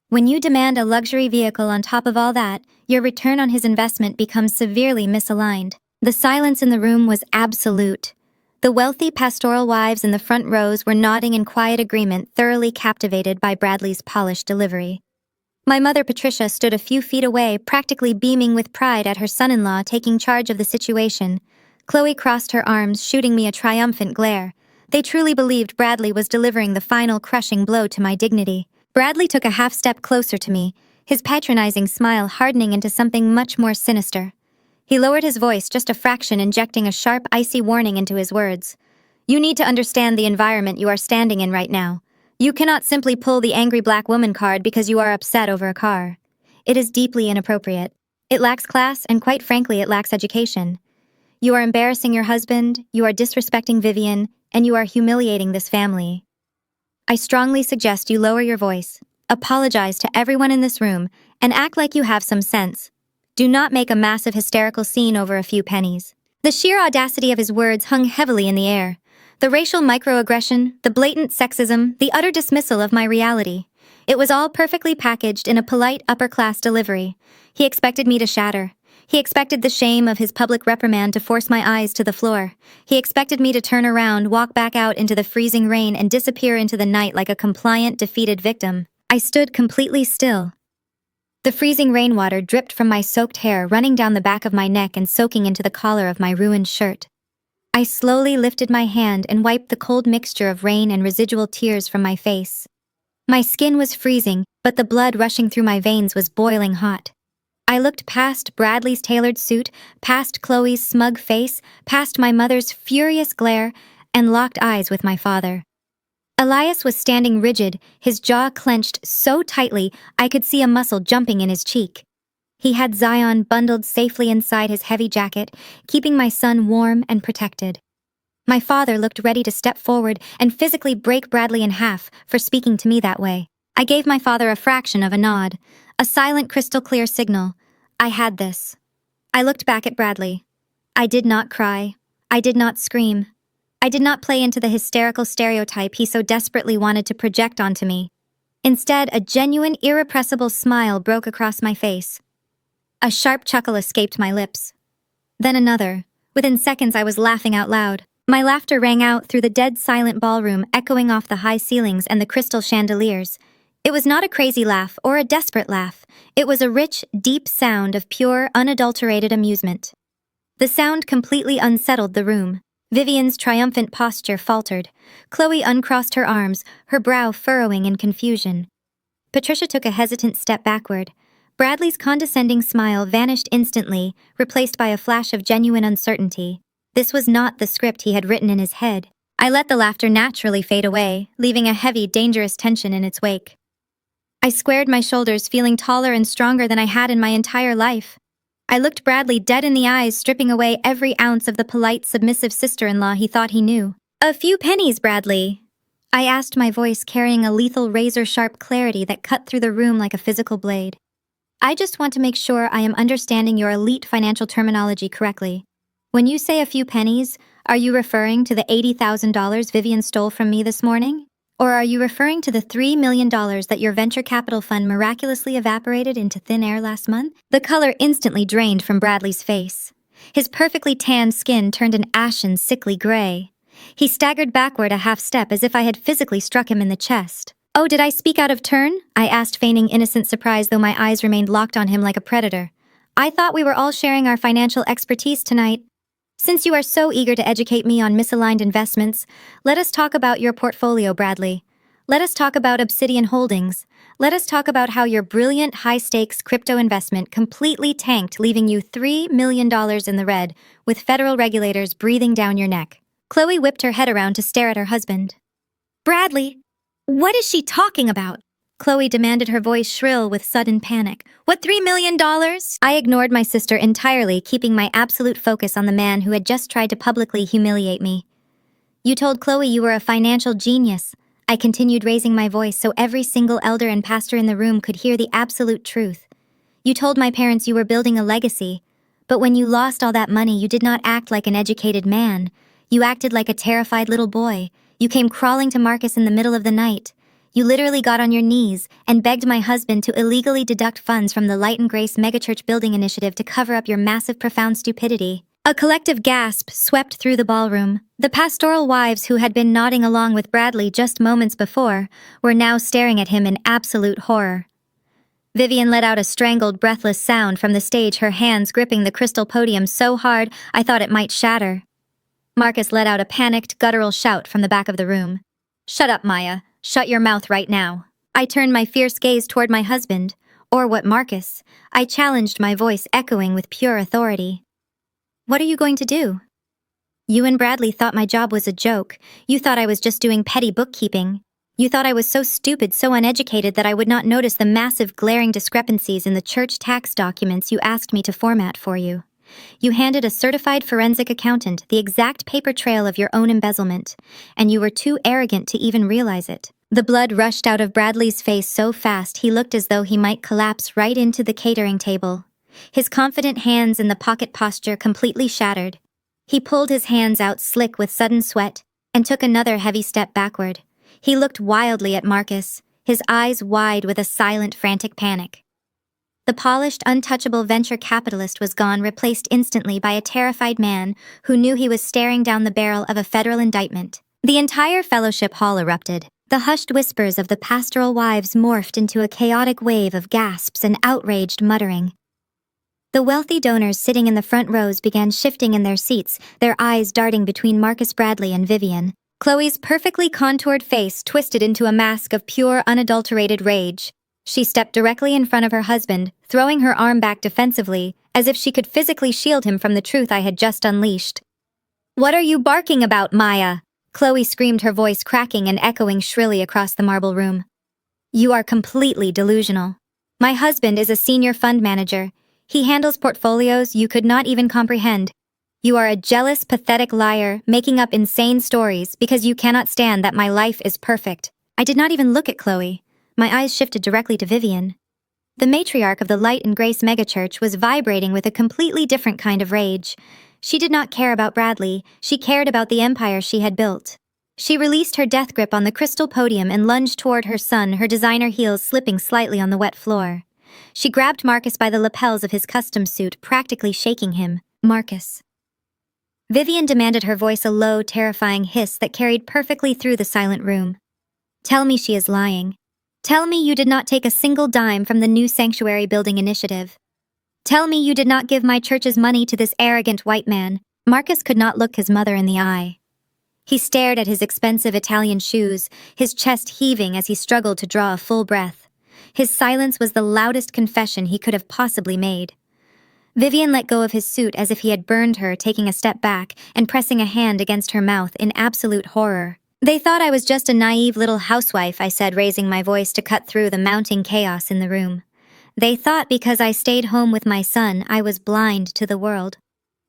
When you demand a luxury vehicle on top of all that, your return on his investment becomes severely misaligned. The silence in the room was absolute. The wealthy pastoral wives in the front rows were nodding in quiet agreement, thoroughly captivated by Bradley's polished delivery. My mother, Patricia, stood a few feet away, practically beaming with pride at her son-in-law taking charge of the situation. Chloe crossed her arms, shooting me a triumphant glare. They truly believed Bradley was delivering the final crushing blow to my dignity. Bradley took a half-step closer to me, his patronizing smile hardening into something much more sinister. He lowered his voice just a fraction, injecting a sharp, icy warning into his words. You need to understand the environment you are standing in right now. You cannot simply pull the angry black woman card because you are upset over a car. It is deeply inappropriate. It lacks class, and quite frankly, it lacks education. You are embarrassing your husband, you are disrespecting Vivian, and you are humiliating this family. I strongly suggest you lower your voice, apologize to everyone in this room, and act like you have some sense. Do not make a massive hysterical scene over a few pennies. The sheer audacity of his words hung heavily in the air. The racial microaggression, the blatant sexism, the utter dismissal of my reality. It was all perfectly packaged in a polite upper-class delivery. He expected me to shatter. He expected the shame of his public reprimand to force my eyes to the floor. He expected me to turn around, walk back out into the freezing rain, and disappear into the night like a compliant, defeated victim. I stood completely still. The freezing rainwater dripped from my soaked hair, running down the back of my neck and soaking into the collar of my ruined shirt. I slowly lifted my hand and wiped the cold mixture of rain and residual tears from my face. My skin was freezing, but the blood rushing through my veins was boiling hot. I looked past Bradley's tailored suit, past Chloe's smug face, past my mother's furious glare, and locked eyes with my father. Elias was standing rigid, his jaw clenched so tightly I could see a muscle jumping in his cheek. He had Zion bundled safely inside his heavy jacket, keeping my son warm and protected. My father looked ready to step forward and physically break Bradley in half for speaking to me that way. I gave my father a fraction of a nod, a silent crystal-clear signal. I had this. I looked back at Bradley. I did not cry. I did not scream. I did not play into the hysterical stereotype he so desperately wanted to project onto me. Instead, a genuine, irrepressible smile broke across my face. A sharp chuckle escaped my lips. Then another. Within seconds, I was laughing out loud. My laughter rang out through the dead silent ballroom, echoing off the high ceilings and the crystal chandeliers. It was not a crazy laugh or a desperate laugh. It was a rich, deep sound of pure, unadulterated amusement. The sound completely unsettled the room. Vivian's triumphant posture faltered. Chloe uncrossed her arms, her brow furrowing in confusion. Patricia took a hesitant step backward. Bradley's condescending smile vanished instantly, replaced by a flash of genuine uncertainty. This was not the script he had written in his head. I let the laughter naturally fade away, leaving a heavy, dangerous tension in its wake. I squared my shoulders, feeling taller and stronger than I had in my entire life. I looked Bradley dead in the eyes, stripping away every ounce of the polite, submissive sister-in-law he thought he knew. "A few pennies, Bradley," I asked, my voice carrying a lethal razor-sharp clarity that cut through the room like a physical blade. "I just want to make sure I am understanding your elite financial terminology correctly. When you say a few pennies, are you referring to the $80,000 Vivian stole from me this morning? Or are you referring to the $3 million that your venture capital fund miraculously evaporated into thin air last month?" The color instantly drained from Bradley's face. His perfectly tanned skin turned an ashen, sickly gray. He staggered backward a half step as if I had physically struck him in the chest. "Oh, did I speak out of turn?" I asked, feigning innocent surprise, though my eyes remained locked on him like a predator. "I thought we were all sharing our financial expertise tonight. Since you are so eager to educate me on misaligned investments, let us talk about your portfolio, Bradley. Let us talk about Obsidian Holdings. Let us talk about how your brilliant high-stakes crypto investment completely tanked, leaving you $3 million in the red, with federal regulators breathing down your neck." Chloe whipped her head around to stare at her husband. "Bradley, what is she talking about?" Chloe demanded, her voice shrill with sudden panic. "What, $3 million? I ignored my sister entirely, keeping my absolute focus on the man who had just tried to publicly humiliate me. "You told Chloe you were a financial genius." I continued, raising my voice so every single elder and pastor in the room could hear the absolute truth. "You told my parents you were building a legacy. But when you lost all that money, you did not act like an educated man. You acted like a terrified little boy. You came crawling to Marcus in the middle of the night. You literally got on your knees and begged my husband to illegally deduct funds from the Light and Grace megachurch building initiative to cover up your massive, profound stupidity." A collective gasp swept through the ballroom. The pastoral wives who had been nodding along with Bradley just moments before were now staring at him in absolute horror. Vivian let out a strangled, breathless sound from the stage, her hands gripping the crystal podium so hard I thought it might shatter. Marcus let out a panicked, guttural shout from the back of the room. "Shut up, Maya. Shut your mouth right now." I turned my fierce gaze toward my husband, or what Marcus. I challenged, my voice echoing with pure authority. "What are you going to do? You and Bradley thought my job was a joke. You thought I was just doing petty bookkeeping. You thought I was so stupid, so uneducated that I would not notice the massive, glaring discrepancies in the church tax documents you asked me to format for you. You handed a certified forensic accountant the exact paper trail of your own embezzlement, and you were too arrogant to even realize it." The blood rushed out of Bradley's face so fast he looked as though he might collapse right into the catering table. His confident hands in the pocket posture completely shattered. He pulled his hands out slick with sudden sweat and took another heavy step backward. He looked wildly at Marcus, his eyes wide with a silent, frantic panic. The polished, untouchable venture capitalist was gone, replaced instantly by a terrified man who knew he was staring down the barrel of a federal indictment. The entire fellowship hall erupted. The hushed whispers of the pastoral wives morphed into a chaotic wave of gasps and outraged muttering. The wealthy donors sitting in the front rows began shifting in their seats, their eyes darting between Marcus Bradley and Vivian. Chloe's perfectly contoured face twisted into a mask of pure, unadulterated rage. She stepped directly in front of her husband, throwing her arm back defensively, as if she could physically shield him from the truth I had just unleashed. "What are you barking about, Maya?" Chloe screamed, her voice cracking and echoing shrilly across the marble room. "You are completely delusional. My husband is a senior fund manager. He handles portfolios you could not even comprehend. You are a jealous, pathetic liar, making up insane stories because you cannot stand that my life is perfect." I did not even look at Chloe. My eyes shifted directly to Vivian. The matriarch of the Light and Grace megachurch was vibrating with a completely different kind of rage. She did not care about Bradley, she cared about the empire she had built. She released her death grip on the crystal podium and lunged toward her son, her designer heels slipping slightly on the wet floor. She grabbed Marcus by the lapels of his custom suit, practically shaking him. "Marcus." Vivian demanded, her voice a low, terrifying hiss that carried perfectly through the silent room. "Tell me she is lying. Tell me you did not take a single dime from the new sanctuary building initiative. Tell me you did not give my church's money to this arrogant white man." Marcus could not look his mother in the eye. He stared at his expensive Italian shoes, his chest heaving as he struggled to draw a full breath. His silence was the loudest confession he could have possibly made. Vivian let go of his suit as if he had burned her, taking a step back and pressing a hand against her mouth in absolute horror. "They thought I was just a naive little housewife," I said, raising my voice to cut through the mounting chaos in the room. "They thought because I stayed home with my son, I was blind to the world."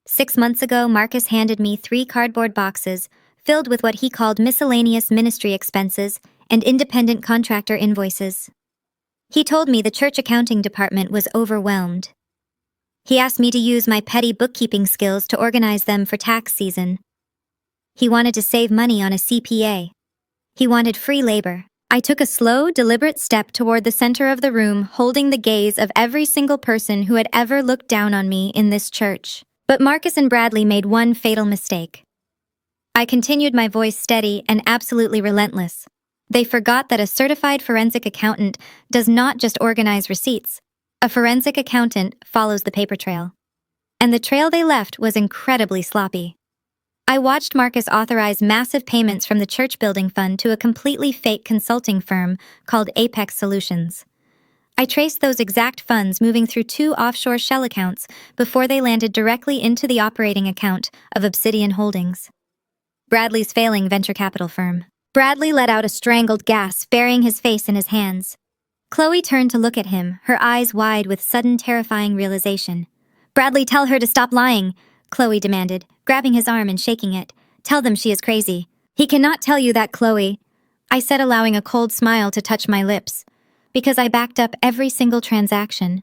6 months ago, Marcus handed me 3 cardboard boxes filled with what he called miscellaneous ministry expenses and independent contractor invoices. He told me the church accounting department was overwhelmed. He asked me to use my petty bookkeeping skills to organize them for tax season. He wanted to save money on a CPA. He wanted free labor. I took a slow, deliberate step toward the center of the room, holding the gaze of every single person who had ever looked down on me in this church. But Marcus and Bradley made one fatal mistake. I continued, my voice steady and absolutely relentless. They forgot that a certified forensic accountant does not just organize receipts. A forensic accountant follows the paper trail. And the trail they left was incredibly sloppy. I watched Marcus authorize massive payments from the church building fund to a completely fake consulting firm called Apex Solutions. I traced those exact funds moving through 2 offshore shell accounts before they landed directly into the operating account of Obsidian Holdings, Bradley's failing venture capital firm. Bradley let out a strangled gasp, burying his face in his hands. Chloe turned to look at him, her eyes wide with sudden terrifying realization. "Bradley, tell her to stop lying," Chloe demanded, grabbing his arm and shaking it. "Tell them she is crazy." "He cannot tell you that, Chloe," I said, allowing a cold smile to touch my lips. Because I backed up every single transaction.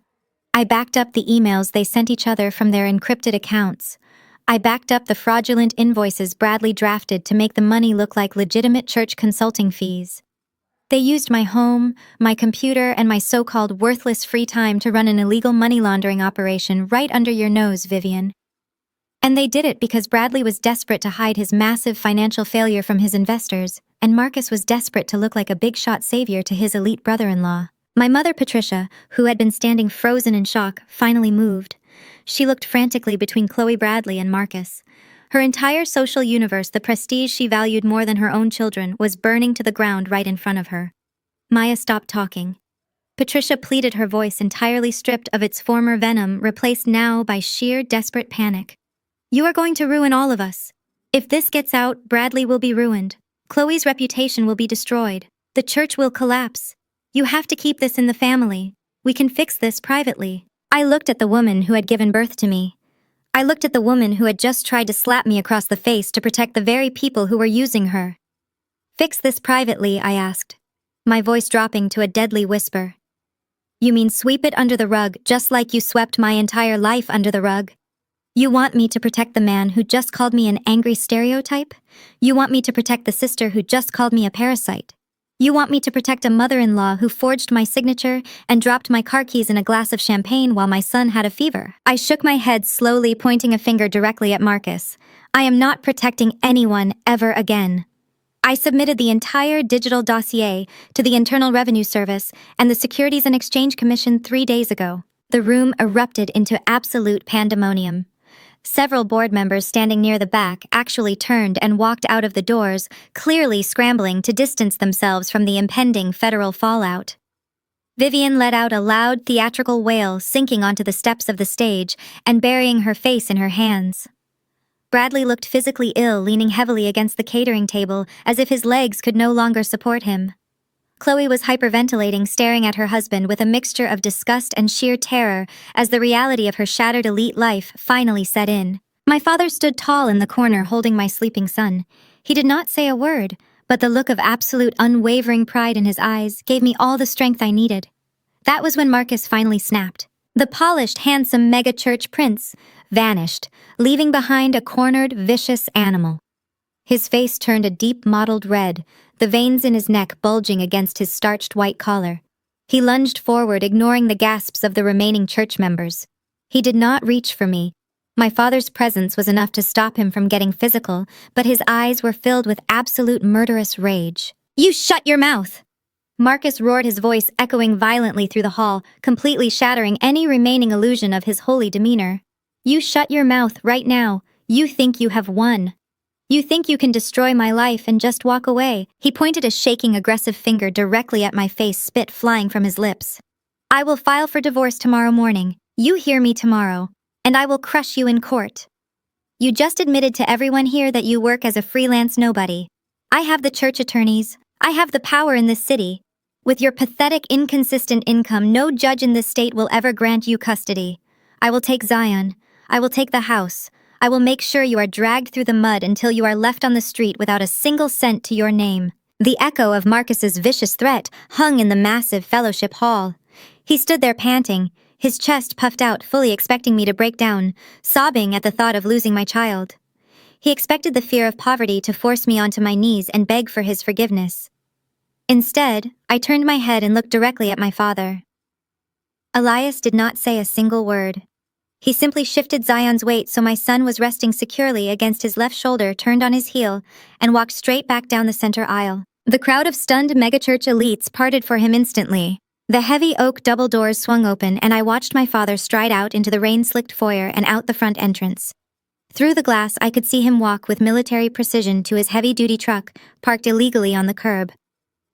I backed up the emails they sent each other from their encrypted accounts. I backed up the fraudulent invoices Bradley drafted to make the money look like legitimate church consulting fees. They used my home, my computer, and my so-called worthless free time to run an illegal money laundering operation right under your nose, Vivian. And they did it because Bradley was desperate to hide his massive financial failure from his investors, and Marcus was desperate to look like a big-shot savior to his elite brother-in-law. My mother, Patricia, who had been standing frozen in shock, finally moved. She looked frantically between Chloe Bradley and Marcus. Her entire social universe, the prestige she valued more than her own children, was burning to the ground right in front of her. Maya stopped talking. Patricia pleaded, her voice entirely stripped of its former venom, replaced now by sheer, desperate panic. "You are going to ruin all of us. If this gets out, Bradley will be ruined. Chloe's reputation will be destroyed. The church will collapse. You have to keep this in the family. We can fix this privately." I looked at the woman who had given birth to me. I looked at the woman who had just tried to slap me across the face to protect the very people who were using her. "Fix this privately?" I asked, my voice dropping to a deadly whisper. "You mean sweep it under the rug just like you swept my entire life under the rug? You want me to protect the man who just called me an angry stereotype? You want me to protect the sister who just called me a parasite? You want me to protect a mother-in-law who forged my signature and dropped my car keys in a glass of champagne while my son had a fever? I shook my head slowly, pointing a finger directly at Marcus. I am not protecting anyone ever again. I submitted the entire digital dossier to the Internal Revenue Service and the Securities and Exchange Commission 3 days ago. The room erupted into absolute pandemonium. Several board members standing near the back actually turned and walked out of the doors, clearly scrambling to distance themselves from the impending federal fallout. Vivian let out a loud theatrical wail, sinking onto the steps of the stage and burying her face in her hands. Bradley looked physically ill, leaning heavily against the catering table as if his legs could no longer support him. Chloe was hyperventilating, staring at her husband with a mixture of disgust and sheer terror as the reality of her shattered elite life finally set in. My father stood tall in the corner holding my sleeping son. He did not say a word, but the look of absolute unwavering pride in his eyes gave me all the strength I needed. That was when Marcus finally snapped. The polished, handsome mega-church prince vanished, leaving behind a cornered, vicious animal. His face turned a deep mottled red, the veins in his neck bulging against his starched white collar. He lunged forward, ignoring the gasps of the remaining church members. He did not reach for me. My father's presence was enough to stop him from getting physical, but his eyes were filled with absolute murderous rage. "You shut your mouth!" Marcus roared, his voice echoing violently through the hall, completely shattering any remaining illusion of his holy demeanor. "You shut your mouth right now. You think you have won. You think you can destroy my life and just walk away." He pointed a shaking, aggressive finger directly at my face, spit flying from his lips. "I will file for divorce tomorrow morning. You hear me tomorrow. And I will crush you in court. You just admitted to everyone here that you work as a freelance nobody. I have the church attorneys. I have the power in this city. With your pathetic, inconsistent income, no judge in this state will ever grant you custody. I will take Zion. I will take the house. I will make sure you are dragged through the mud until you are left on the street without a single cent to your name." The echo of Marcus's vicious threat hung in the massive fellowship hall. He stood there panting, his chest puffed out, fully expecting me to break down, sobbing at the thought of losing my child. He expected the fear of poverty to force me onto my knees and beg for his forgiveness. Instead, I turned my head and looked directly at my father. Elias did not say a single word. He simply shifted Zion's weight so my son was resting securely against his left shoulder, turned on his heel, and walked straight back down the center aisle. The crowd of stunned megachurch elites parted for him instantly. The heavy oak double doors swung open, and I watched my father stride out into the rain-slicked foyer and out the front entrance. Through the glass, I could see him walk with military precision to his heavy-duty truck, parked illegally on the curb.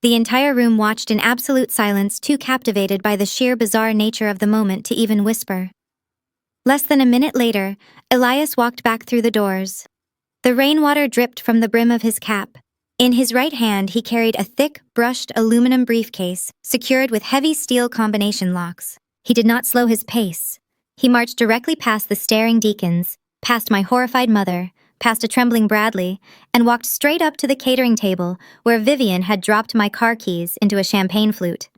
The entire room watched in absolute silence, too captivated by the sheer bizarre nature of the moment to even whisper. Less than a minute later, Elias walked back through the doors. The rainwater dripped from the brim of his cap. In his right hand, he carried a thick, brushed aluminum briefcase, secured with heavy steel combination locks. He did not slow his pace. He marched directly past the staring deacons, past my horrified mother, past a trembling Bradley, and walked straight up to the catering table where Vivian had dropped my car keys into a champagne flute.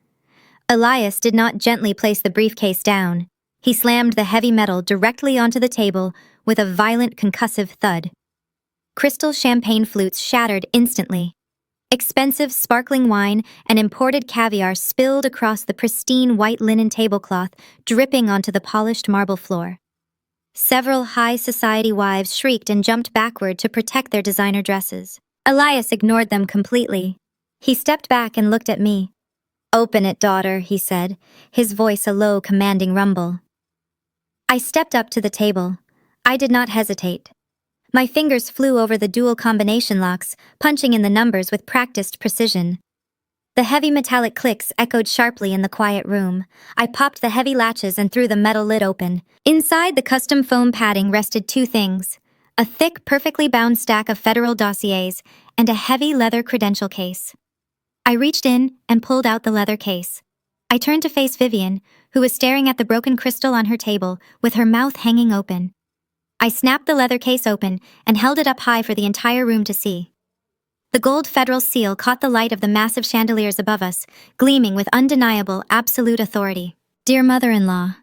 Elias did not gently place the briefcase down. He slammed the heavy metal directly onto the table with a violent concussive thud. Crystal champagne flutes shattered instantly. Expensive sparkling wine and imported caviar spilled across the pristine white linen tablecloth, dripping onto the polished marble floor. Several high society wives shrieked and jumped backward to protect their designer dresses. Elias ignored them completely. He stepped back and looked at me. "Open it, daughter," he said, his voice a low, commanding rumble. I stepped up to the table. I did not hesitate. My fingers flew over the dual combination locks, punching in the numbers with practiced precision. The heavy metallic clicks echoed sharply in the quiet room. I popped the heavy latches and threw the metal lid open. Inside the custom foam padding rested two things: a thick, perfectly bound stack of federal dossiers and a heavy leather credential case. I reached in and pulled out the leather case. I turned to face Vivian, who was staring at the broken crystal on her table, with her mouth hanging open. I snapped the leather case open and held it up high for the entire room to see. The gold federal seal caught the light of the massive chandeliers above us, gleaming with undeniable, absolute authority. "Dear mother-in-law,"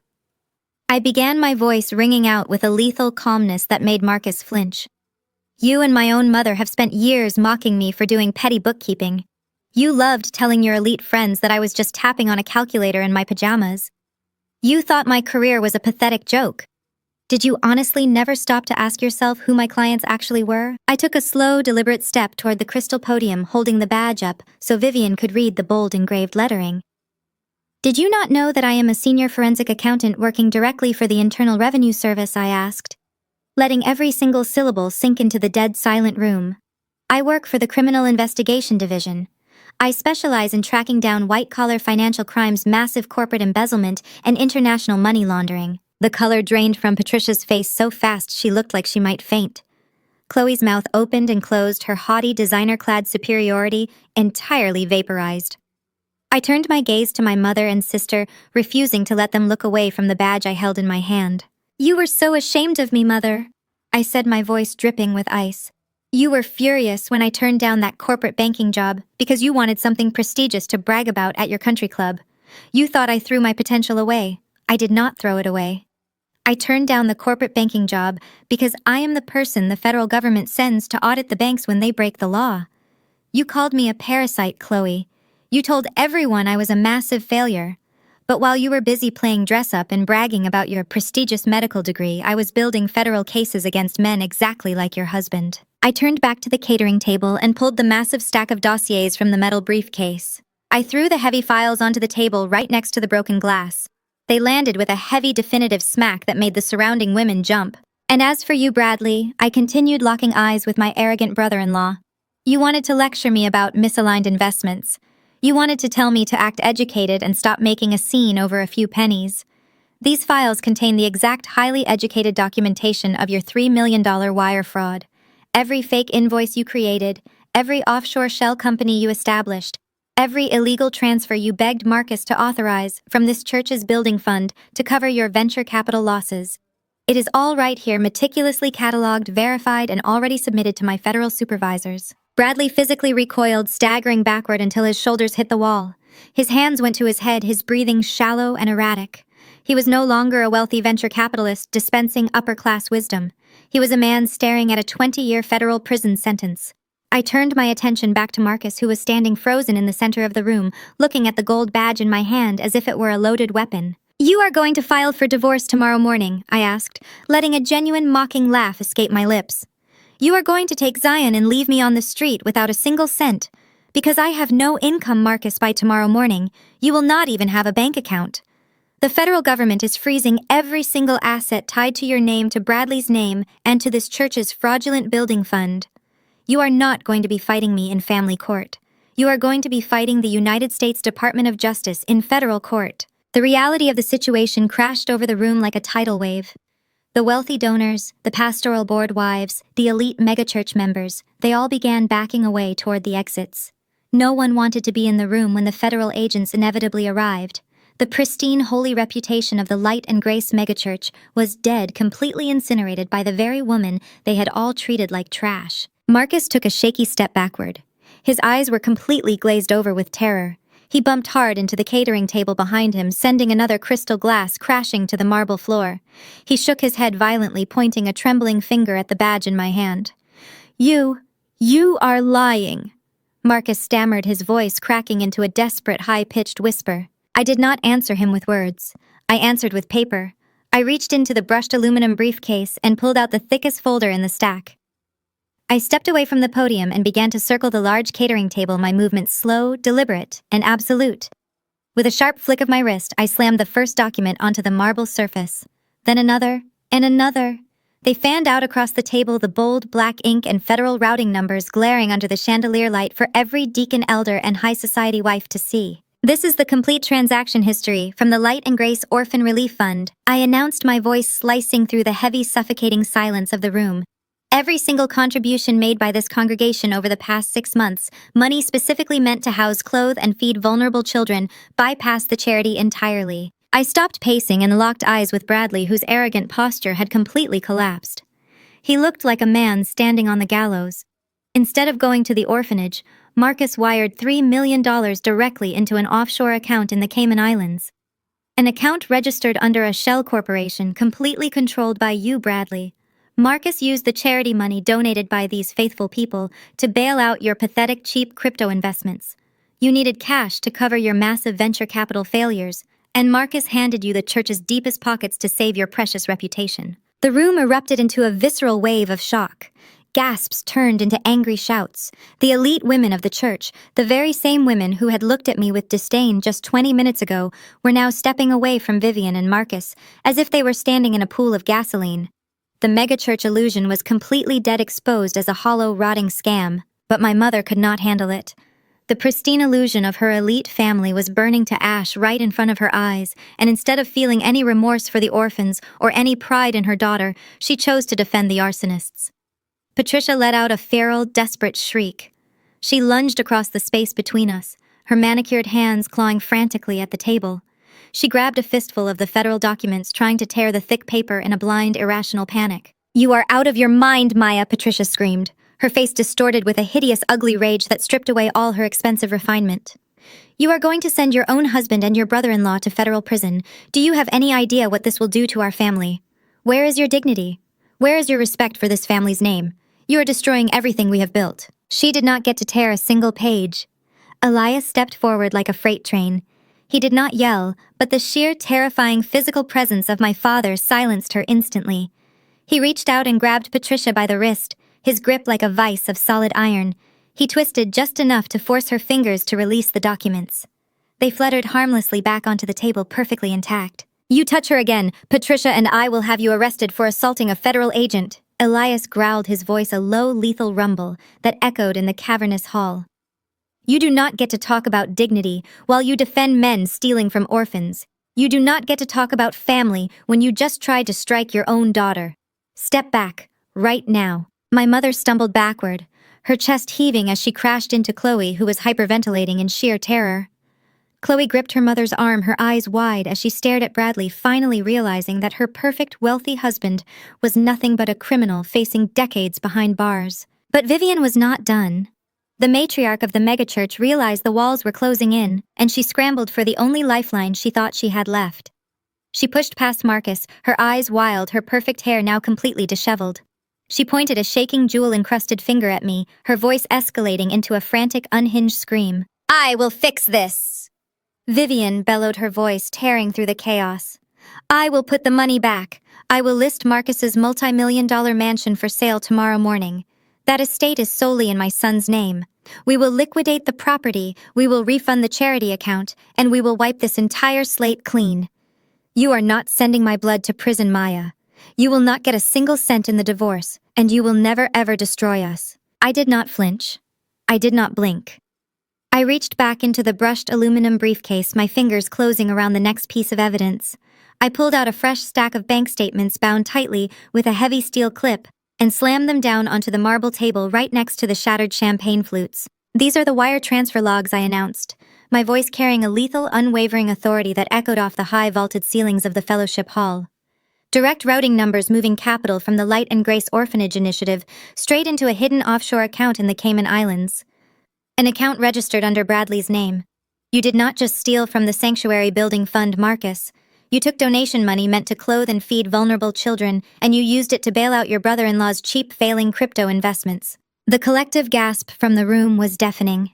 I began, my voice ringing out with a lethal calmness that made Marcus flinch. "You and my own mother have spent years mocking me for doing petty bookkeeping. You loved telling your elite friends that I was just tapping on a calculator in my pajamas. You thought my career was a pathetic joke. Did you honestly never stop to ask yourself who my clients actually were? I took a slow, deliberate step toward the crystal podium, holding the badge up so Vivian could read the bold engraved lettering. Did you not know that I am a senior forensic accountant working directly for the Internal Revenue Service? I asked, letting every single syllable sink into the dead silent room. I work for the Criminal Investigation Division. I specialize in tracking down white-collar financial crimes, massive corporate embezzlement, and international money laundering. The color drained from Patricia's face so fast she looked like she might faint. Chloe's mouth opened and closed, her haughty, designer-clad superiority entirely vaporized. I turned my gaze to my mother and sister, refusing to let them look away from the badge I held in my hand. "You were so ashamed of me, Mother," I said, my voice dripping with ice. "You were furious when I turned down that corporate banking job because you wanted something prestigious to brag about at your country club. You thought I threw my potential away. I did not throw it away. I turned down the corporate banking job because I am the person the federal government sends to audit the banks when they break the law. You called me a parasite, Chloe. You told everyone I was a massive failure. But while you were busy playing dress-up and bragging about your prestigious medical degree, I was building federal cases against men exactly like your husband." I turned back to the catering table and pulled the massive stack of dossiers from the metal briefcase. I threw the heavy files onto the table right next to the broken glass. They landed with a heavy, definitive smack that made the surrounding women jump. "And as for you, Bradley," I continued, locking eyes with my arrogant brother-in-law. "You wanted to lecture me about misaligned investments. You wanted to tell me to act educated and stop making a scene over a few pennies. These files contain the exact highly educated documentation of your $3 million wire fraud. Every fake invoice you created, every offshore shell company you established, every illegal transfer you begged Marcus to authorize from this church's building fund to cover your venture capital losses. It is all right here, meticulously cataloged, verified, and already submitted to my federal supervisors." Bradley physically recoiled, staggering backward until his shoulders hit the wall. His hands went to his head, his breathing shallow and erratic. He was no longer a wealthy venture capitalist dispensing upper-class wisdom. He was a man staring at a 20-year federal prison sentence. I turned my attention back to Marcus, who was standing frozen in the center of the room, looking at the gold badge in my hand as if it were a loaded weapon. "You are going to file for divorce tomorrow morning?" I asked, letting a genuine mocking laugh escape my lips. "You are going to take Zion and leave me on the street without a single cent. Because I have no income, Marcus, by tomorrow morning, you will not even have a bank account. The federal government is freezing every single asset tied to your name, to Bradley's name, and to this church's fraudulent building fund. You are not going to be fighting me in family court. You are going to be fighting the United States Department of Justice in federal court." The reality of the situation crashed over the room like a tidal wave. The wealthy donors, the pastoral board wives, the elite megachurch members, they all began backing away toward the exits. No one wanted to be in the room when the federal agents inevitably arrived. The pristine, holy reputation of the Light and Grace megachurch was dead, completely incinerated by the very woman they had all treated like trash. Marcus took a shaky step backward. His eyes were completely glazed over with terror. He bumped hard into the catering table behind him, sending another crystal glass crashing to the marble floor. He shook his head violently, pointing a trembling finger at the badge in my hand. You are lying," Marcus stammered, his voice cracking into a desperate, high-pitched whisper. I did not answer him with words. I answered with paper. I reached into the brushed aluminum briefcase and pulled out the thickest folder in the stack. I stepped away from the podium and began to circle the large catering table, my movements slow, deliberate, and absolute. With a sharp flick of my wrist, I slammed the first document onto the marble surface. Then another, and another. They fanned out across the table, the bold black ink and federal routing numbers glaring under the chandelier light for every deacon, elder, and high society wife to see. "This is the complete transaction history from the Light and Grace Orphan Relief Fund," I announced, my voice slicing through the heavy, suffocating silence of the room. "Every single contribution made by this congregation over the past 6 months, money specifically meant to house, clothe, and feed vulnerable children, bypassed the charity entirely." I stopped pacing and locked eyes with Bradley, whose arrogant posture had completely collapsed. He looked like a man standing on the gallows. Instead of going to the orphanage, Marcus wired $3 million directly into an offshore account in the Cayman Islands. An account registered under a shell corporation completely controlled by you, Bradley. Marcus used the charity money donated by these faithful people to bail out your pathetic, cheap crypto investments. You needed cash to cover your massive venture capital failures, and Marcus handed you the church's deepest pockets to save your precious reputation. The room erupted into a visceral wave of shock. Gasps turned into angry shouts. The elite women of the church, the very same women who had looked at me with disdain just 20 minutes ago, were now stepping away from Vivian and Marcus, as if they were standing in a pool of gasoline. The megachurch illusion was completely dead exposed as a hollow, rotting scam, but my mother could not handle it. The pristine illusion of her elite family was burning to ash right in front of her eyes, and instead of feeling any remorse for the orphans or any pride in her daughter, she chose to defend the arsonists. Patricia let out a feral, desperate shriek. She lunged across the space between us, her manicured hands clawing frantically at the table. She grabbed a fistful of the federal documents, trying to tear the thick paper in a blind, irrational panic. "You are out of your mind, Maya," Patricia screamed, her face distorted with a hideous, ugly rage that stripped away all her expensive refinement. "You are going to send your own husband and your brother-in-law to federal prison. Do you have any idea what this will do to our family? Where is your dignity? Where is your respect for this family's name? You are destroying everything we have built." She did not get to tear a single page. Elias stepped forward like a freight train. He did not yell, but the sheer, terrifying physical presence of my father silenced her instantly. He reached out and grabbed Patricia by the wrist, his grip like a vice of solid iron. He twisted just enough to force her fingers to release the documents. They fluttered harmlessly back onto the table, perfectly intact. "You touch her again, Patricia, and I will have you arrested for assaulting a federal agent." Elias growled, his voice a low, lethal rumble that echoed in the cavernous hall. "You do not get to talk about dignity while you defend men stealing from orphans. You do not get to talk about family when you just tried to strike your own daughter. Step back, right now." My mother stumbled backward, her chest heaving as she crashed into Chloe, who was hyperventilating in sheer terror. Chloe gripped her mother's arm, her eyes wide as she stared at Bradley, finally realizing that her perfect, wealthy husband was nothing but a criminal facing decades behind bars. But Vivian was not done. The matriarch of the megachurch realized the walls were closing in, and she scrambled for the only lifeline she thought she had left. She pushed past Marcus, her eyes wild, her perfect hair now completely disheveled. She pointed a shaking, jewel-encrusted finger at me, her voice escalating into a frantic, unhinged scream. "I will fix this!" Vivian bellowed, her voice tearing through the chaos. "I will put the money back. I will list Marcus's multi-million-dollar mansion for sale tomorrow morning. That estate is solely in my son's name. We will liquidate the property, we will refund the charity account, and we will wipe this entire slate clean. You are not sending my blood to prison, Maya. You will not get a single cent in the divorce, and you will never ever destroy us." I did not flinch. I did not blink. I reached back into the brushed aluminum briefcase, my fingers closing around the next piece of evidence. I pulled out a fresh stack of bank statements bound tightly with a heavy steel clip and slammed them down onto the marble table right next to the shattered champagne flutes. "These are the wire transfer logs," I announced, my voice carrying a lethal, unwavering authority that echoed off the high vaulted ceilings of the fellowship hall. Direct routing numbers moving capital from the Light and Grace Orphanage Initiative straight into a hidden offshore account in the Cayman Islands. An account registered under Bradley's name. You did not just steal from the Sanctuary Building Fund, Marcus. You took donation money meant to clothe and feed vulnerable children, and you used it to bail out your brother-in-law's cheap, failing crypto investments. The collective gasp from the room was deafening.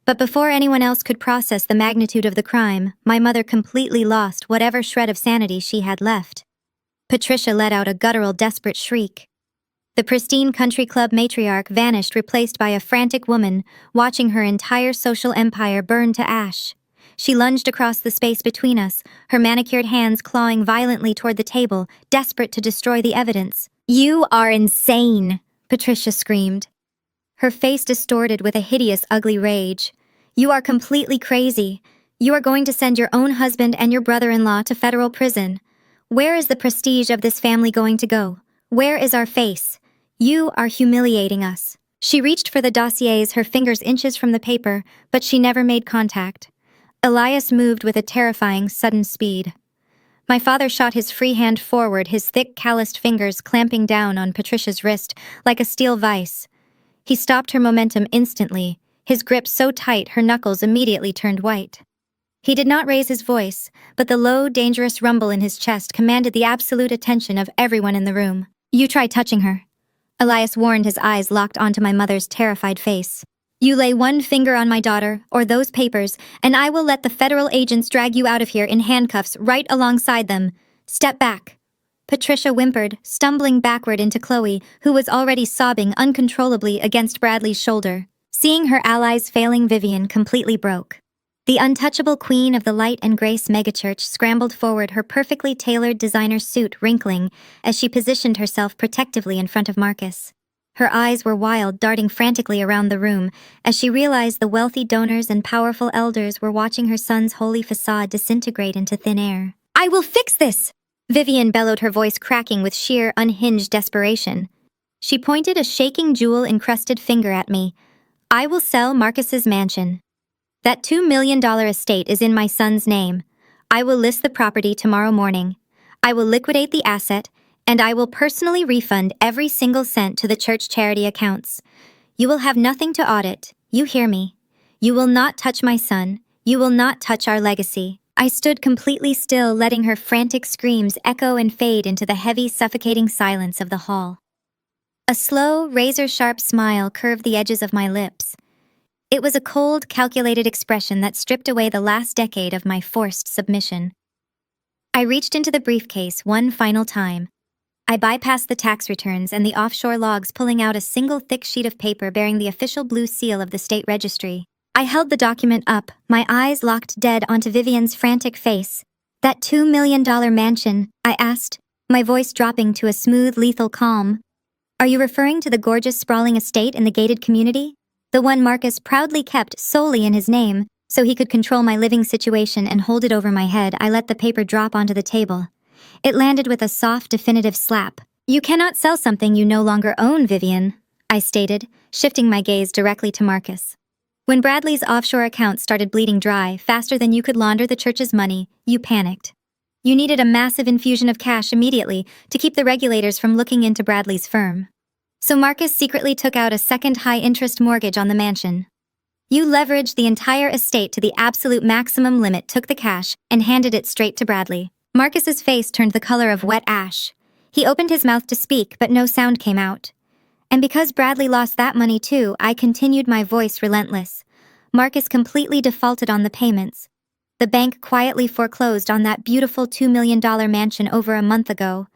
But before anyone else could process the magnitude of the crime, my mother completely lost whatever shred of sanity she had left. Patricia let out a guttural, desperate shriek. The pristine country club matriarch vanished, replaced by a frantic woman, watching her entire social empire burn to ash. She lunged across the space between us, her manicured hands clawing violently toward the table, desperate to destroy the evidence. "You are insane!" Patricia screamed, her face distorted with a hideous, ugly rage. "You are completely crazy. You are going to send your own husband and your brother-in-law to federal prison. Where is the prestige of this family going to go? Where is our face? You are humiliating us." She reached for the dossiers, her fingers inches from the paper, but she never made contact. Elias moved with a terrifying, sudden speed. My father shot his free hand forward, his thick, calloused fingers clamping down on Patricia's wrist like a steel vice. He stopped her momentum instantly, his grip so tight her knuckles immediately turned white. He did not raise his voice, but the low, dangerous rumble in his chest commanded the absolute attention of everyone in the room. "You try touching her," Elias warned, his eyes locked onto my mother's terrified face. You lay one finger on my daughter, or those papers, and I will let the federal agents drag you out of here in handcuffs right alongside them. Step back. Patricia whimpered, stumbling backward into Chloe, who was already sobbing uncontrollably against Bradley's shoulder. Seeing her allies failing, Vivian completely broke. The untouchable queen of the light and grace megachurch scrambled forward, her perfectly tailored designer suit wrinkling as she positioned herself protectively in front of Marcus. Her eyes were wild, darting frantically around the room as she realized the wealthy donors and powerful elders were watching her son's holy facade disintegrate into thin air. "I will fix this!" Vivian bellowed, her voice cracking with sheer, unhinged desperation. She pointed a shaking jewel-encrusted finger at me. "I will sell Marcus's mansion. That $2 million estate is in my son's name. I will list the property tomorrow morning. I will liquidate the asset, and I will personally refund every single cent to the church charity accounts. You will have nothing to audit. You hear me? You will not touch my son. You will not touch our legacy." I stood completely still, letting her frantic screams echo and fade into the heavy, suffocating silence of the hall. A slow, razor-sharp smile curved the edges of my lips. It was a cold, calculated expression that stripped away the last decade of my forced submission. I reached into the briefcase one final time. I bypassed the tax returns and the offshore logs, pulling out a single thick sheet of paper bearing the official blue seal of the state registry. I held the document up, my eyes locked dead onto Vivian's frantic face. "That $2 million mansion?" I asked, my voice dropping to a smooth, lethal calm. "Are you referring to the gorgeous, sprawling estate in the gated community? The one Marcus proudly kept solely in his name, so he could control my living situation and hold it over my head?" I let the paper drop onto the table. It landed with a soft, definitive slap. "You cannot sell something you no longer own, Vivian," I stated, shifting my gaze directly to Marcus. "When Bradley's offshore account started bleeding dry, faster than you could launder the church's money, you panicked. You needed a massive infusion of cash immediately to keep the regulators from looking into Bradley's firm. So Marcus secretly took out a second high-interest mortgage on the mansion. You leveraged the entire estate to the absolute maximum limit, took the cash, and handed it straight to Bradley." Marcus's face turned the color of wet ash. He opened his mouth to speak, but no sound came out. "And because Bradley lost that money too," I continued, my voice relentless. "Marcus completely defaulted on the payments. The bank quietly foreclosed on that beautiful $2 million mansion over a month ago.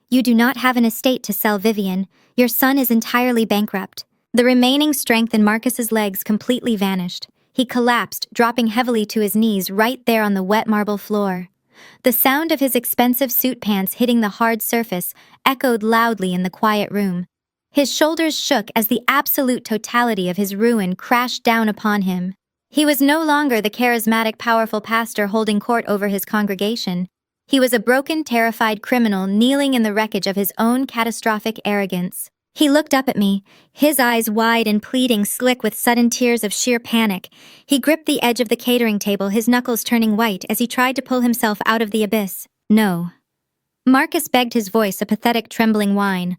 You do not have an estate to sell, Vivian. Your son is entirely bankrupt." The remaining strength in Marcus's legs completely vanished. He collapsed, dropping heavily to his knees right there on the wet marble floor. The sound of his expensive suit pants hitting the hard surface echoed loudly in the quiet room. His shoulders shook as the absolute totality of his ruin crashed down upon him. He was no longer the charismatic, powerful pastor holding court over his congregation. He was a broken, terrified criminal kneeling in the wreckage of his own catastrophic arrogance. He looked up at me, his eyes wide and pleading, slick with sudden tears of sheer panic. He gripped the edge of the catering table, his knuckles turning white as he tried to pull himself out of the abyss. "No." Marcus begged, his voice a pathetic, trembling whine.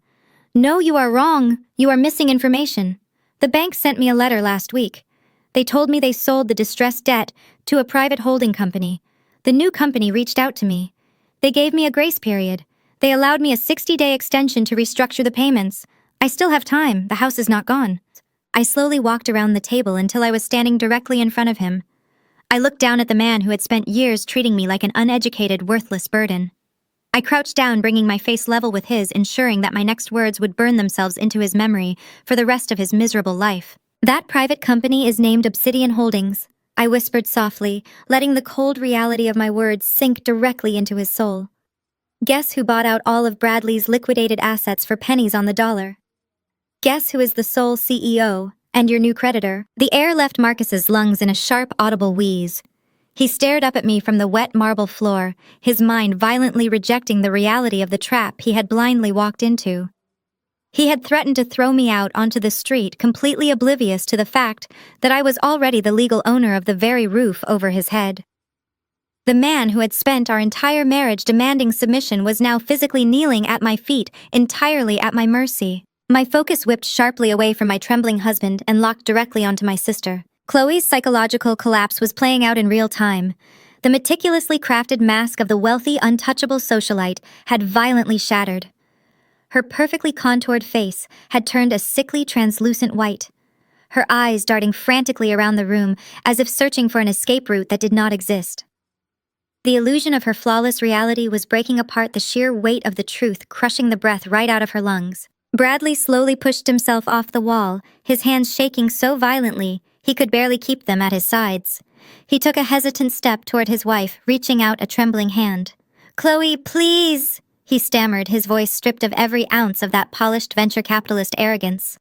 "No, you are wrong. You are missing information. The bank sent me a letter last week. They told me they sold the distressed debt to a private holding company. The new company reached out to me. They gave me a grace period. They allowed me a 60-day extension to restructure the payments. I still have time. The house is not gone." I slowly walked around the table until I was standing directly in front of him. I looked down at the man who had spent years treating me like an uneducated, worthless burden. I crouched down, bringing my face level with his, ensuring that my next words would burn themselves into his memory for the rest of his miserable life. "That private company is named Obsidian Holdings," I whispered softly, letting the cold reality of my words sink directly into his soul. "Guess who bought out all of Bradley's liquidated assets for pennies on the dollar? Guess who is the sole CEO and your new creditor?" The air left Marcus's lungs in a sharp, audible wheeze. He stared up at me from the wet marble floor, his mind violently rejecting the reality of the trap he had blindly walked into. He had threatened to throw me out onto the street, completely oblivious to the fact that I was already the legal owner of the very roof over his head. The man who had spent our entire marriage demanding submission was now physically kneeling at my feet, entirely at my mercy. My focus whipped sharply away from my trembling husband and locked directly onto my sister. Chloe's psychological collapse was playing out in real time. The meticulously crafted mask of the wealthy, untouchable socialite had violently shattered. Her perfectly contoured face had turned a sickly, translucent white. her eyes darting frantically around the room as if searching for an escape route that did not exist. The illusion of her flawless reality was breaking apart, the sheer weight of the truth crushing the breath right out of her lungs. Bradley slowly pushed himself off the wall, his hands shaking so violently he could barely keep them at his sides. He took a hesitant step toward his wife, reaching out a trembling hand. "Chloe, please!" he stammered, his voice stripped of every ounce of that polished venture capitalist arrogance.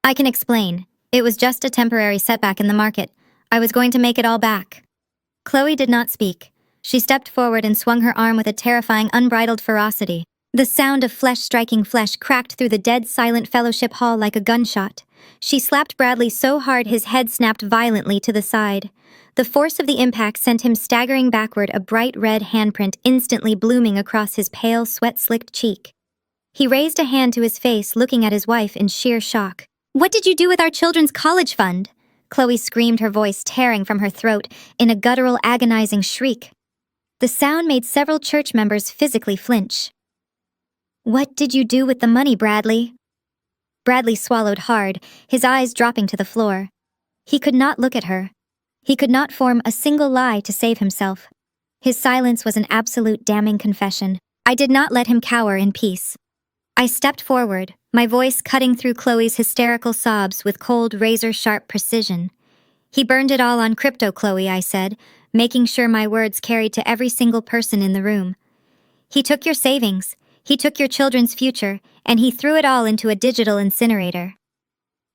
"I can explain. It was just a temporary setback in the market. I was going to make it all back." Chloe did not speak. She stepped forward and swung her arm with a terrifying, unbridled ferocity. The sound of flesh striking flesh cracked through the dead silent fellowship hall like a gunshot. She slapped Bradley so hard his head snapped violently to the side. The force of the impact sent him staggering backward, a bright red handprint instantly blooming across his pale, sweat-slicked cheek. He raised a hand to his face, looking at his wife in sheer shock. "What did you do with our children's college fund?" Chloe screamed, her voice tearing from her throat in a guttural, agonizing shriek. The sound made several church members physically flinch. "What did you do with the money, Bradley?" Bradley swallowed hard, his eyes dropping to the floor. He could not look at her. He could not form a single lie to save himself. His silence was an absolute damning confession. I did not let him cower in peace. I stepped forward, my voice cutting through Chloe's hysterical sobs with cold, razor-sharp precision. "He burned it all on crypto, Chloe," I said, making sure my words carried to every single person in the room. "He took your savings. He took your children's future, and he threw it all into a digital incinerator."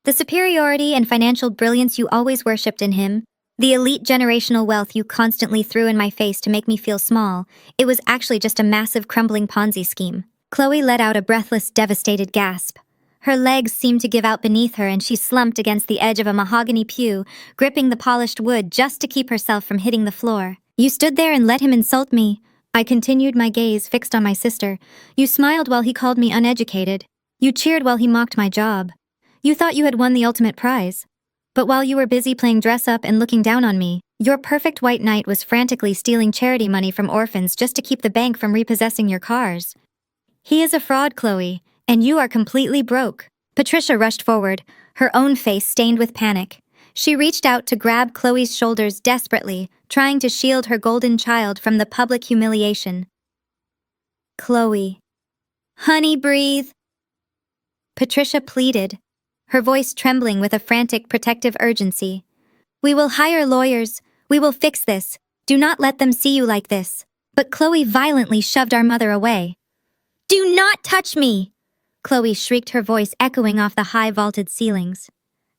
The superiority and financial brilliance you always worshipped in him, the elite generational wealth you constantly threw in my face to make me feel small, it was actually just a massive crumbling Ponzi scheme. Chloe let out a breathless, devastated gasp. Her legs seemed to give out beneath her and she slumped against the edge of a mahogany pew, gripping the polished wood just to keep herself from hitting the floor. "You stood there and let him insult me," I continued, my gaze fixed on my sister. "You smiled while he called me uneducated. You cheered while he mocked my job. You thought you had won the ultimate prize. But while you were busy playing dress-up and looking down on me, your perfect white knight was frantically stealing charity money from orphans just to keep the bank from repossessing your cars. He is a fraud, Chloe, and you are completely broke." Patricia rushed forward, her own face stained with panic. She reached out to grab Chloe's shoulders desperately, trying to shield her golden child from the public humiliation. "Chloe. Honey, breathe." Patricia pleaded, her voice trembling with a frantic, protective urgency. "We will hire lawyers. We will fix this. Do not let them see you like this." But Chloe violently shoved our mother away. "Do not touch me!" Chloe shrieked, her voice echoing off the high vaulted ceilings.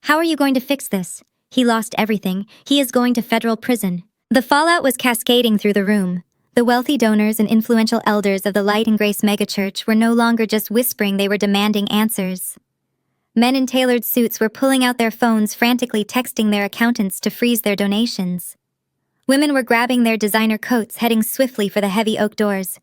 "How are you going to fix this? He lost everything. He is going to federal prison." The fallout was cascading through the room. The wealthy donors and influential elders of the Light and Grace megachurch were no longer just whispering, they were demanding answers. Men in tailored suits were pulling out their phones, frantically texting their accountants to freeze their donations. Women were grabbing their designer coats, heading swiftly for the heavy oak doors.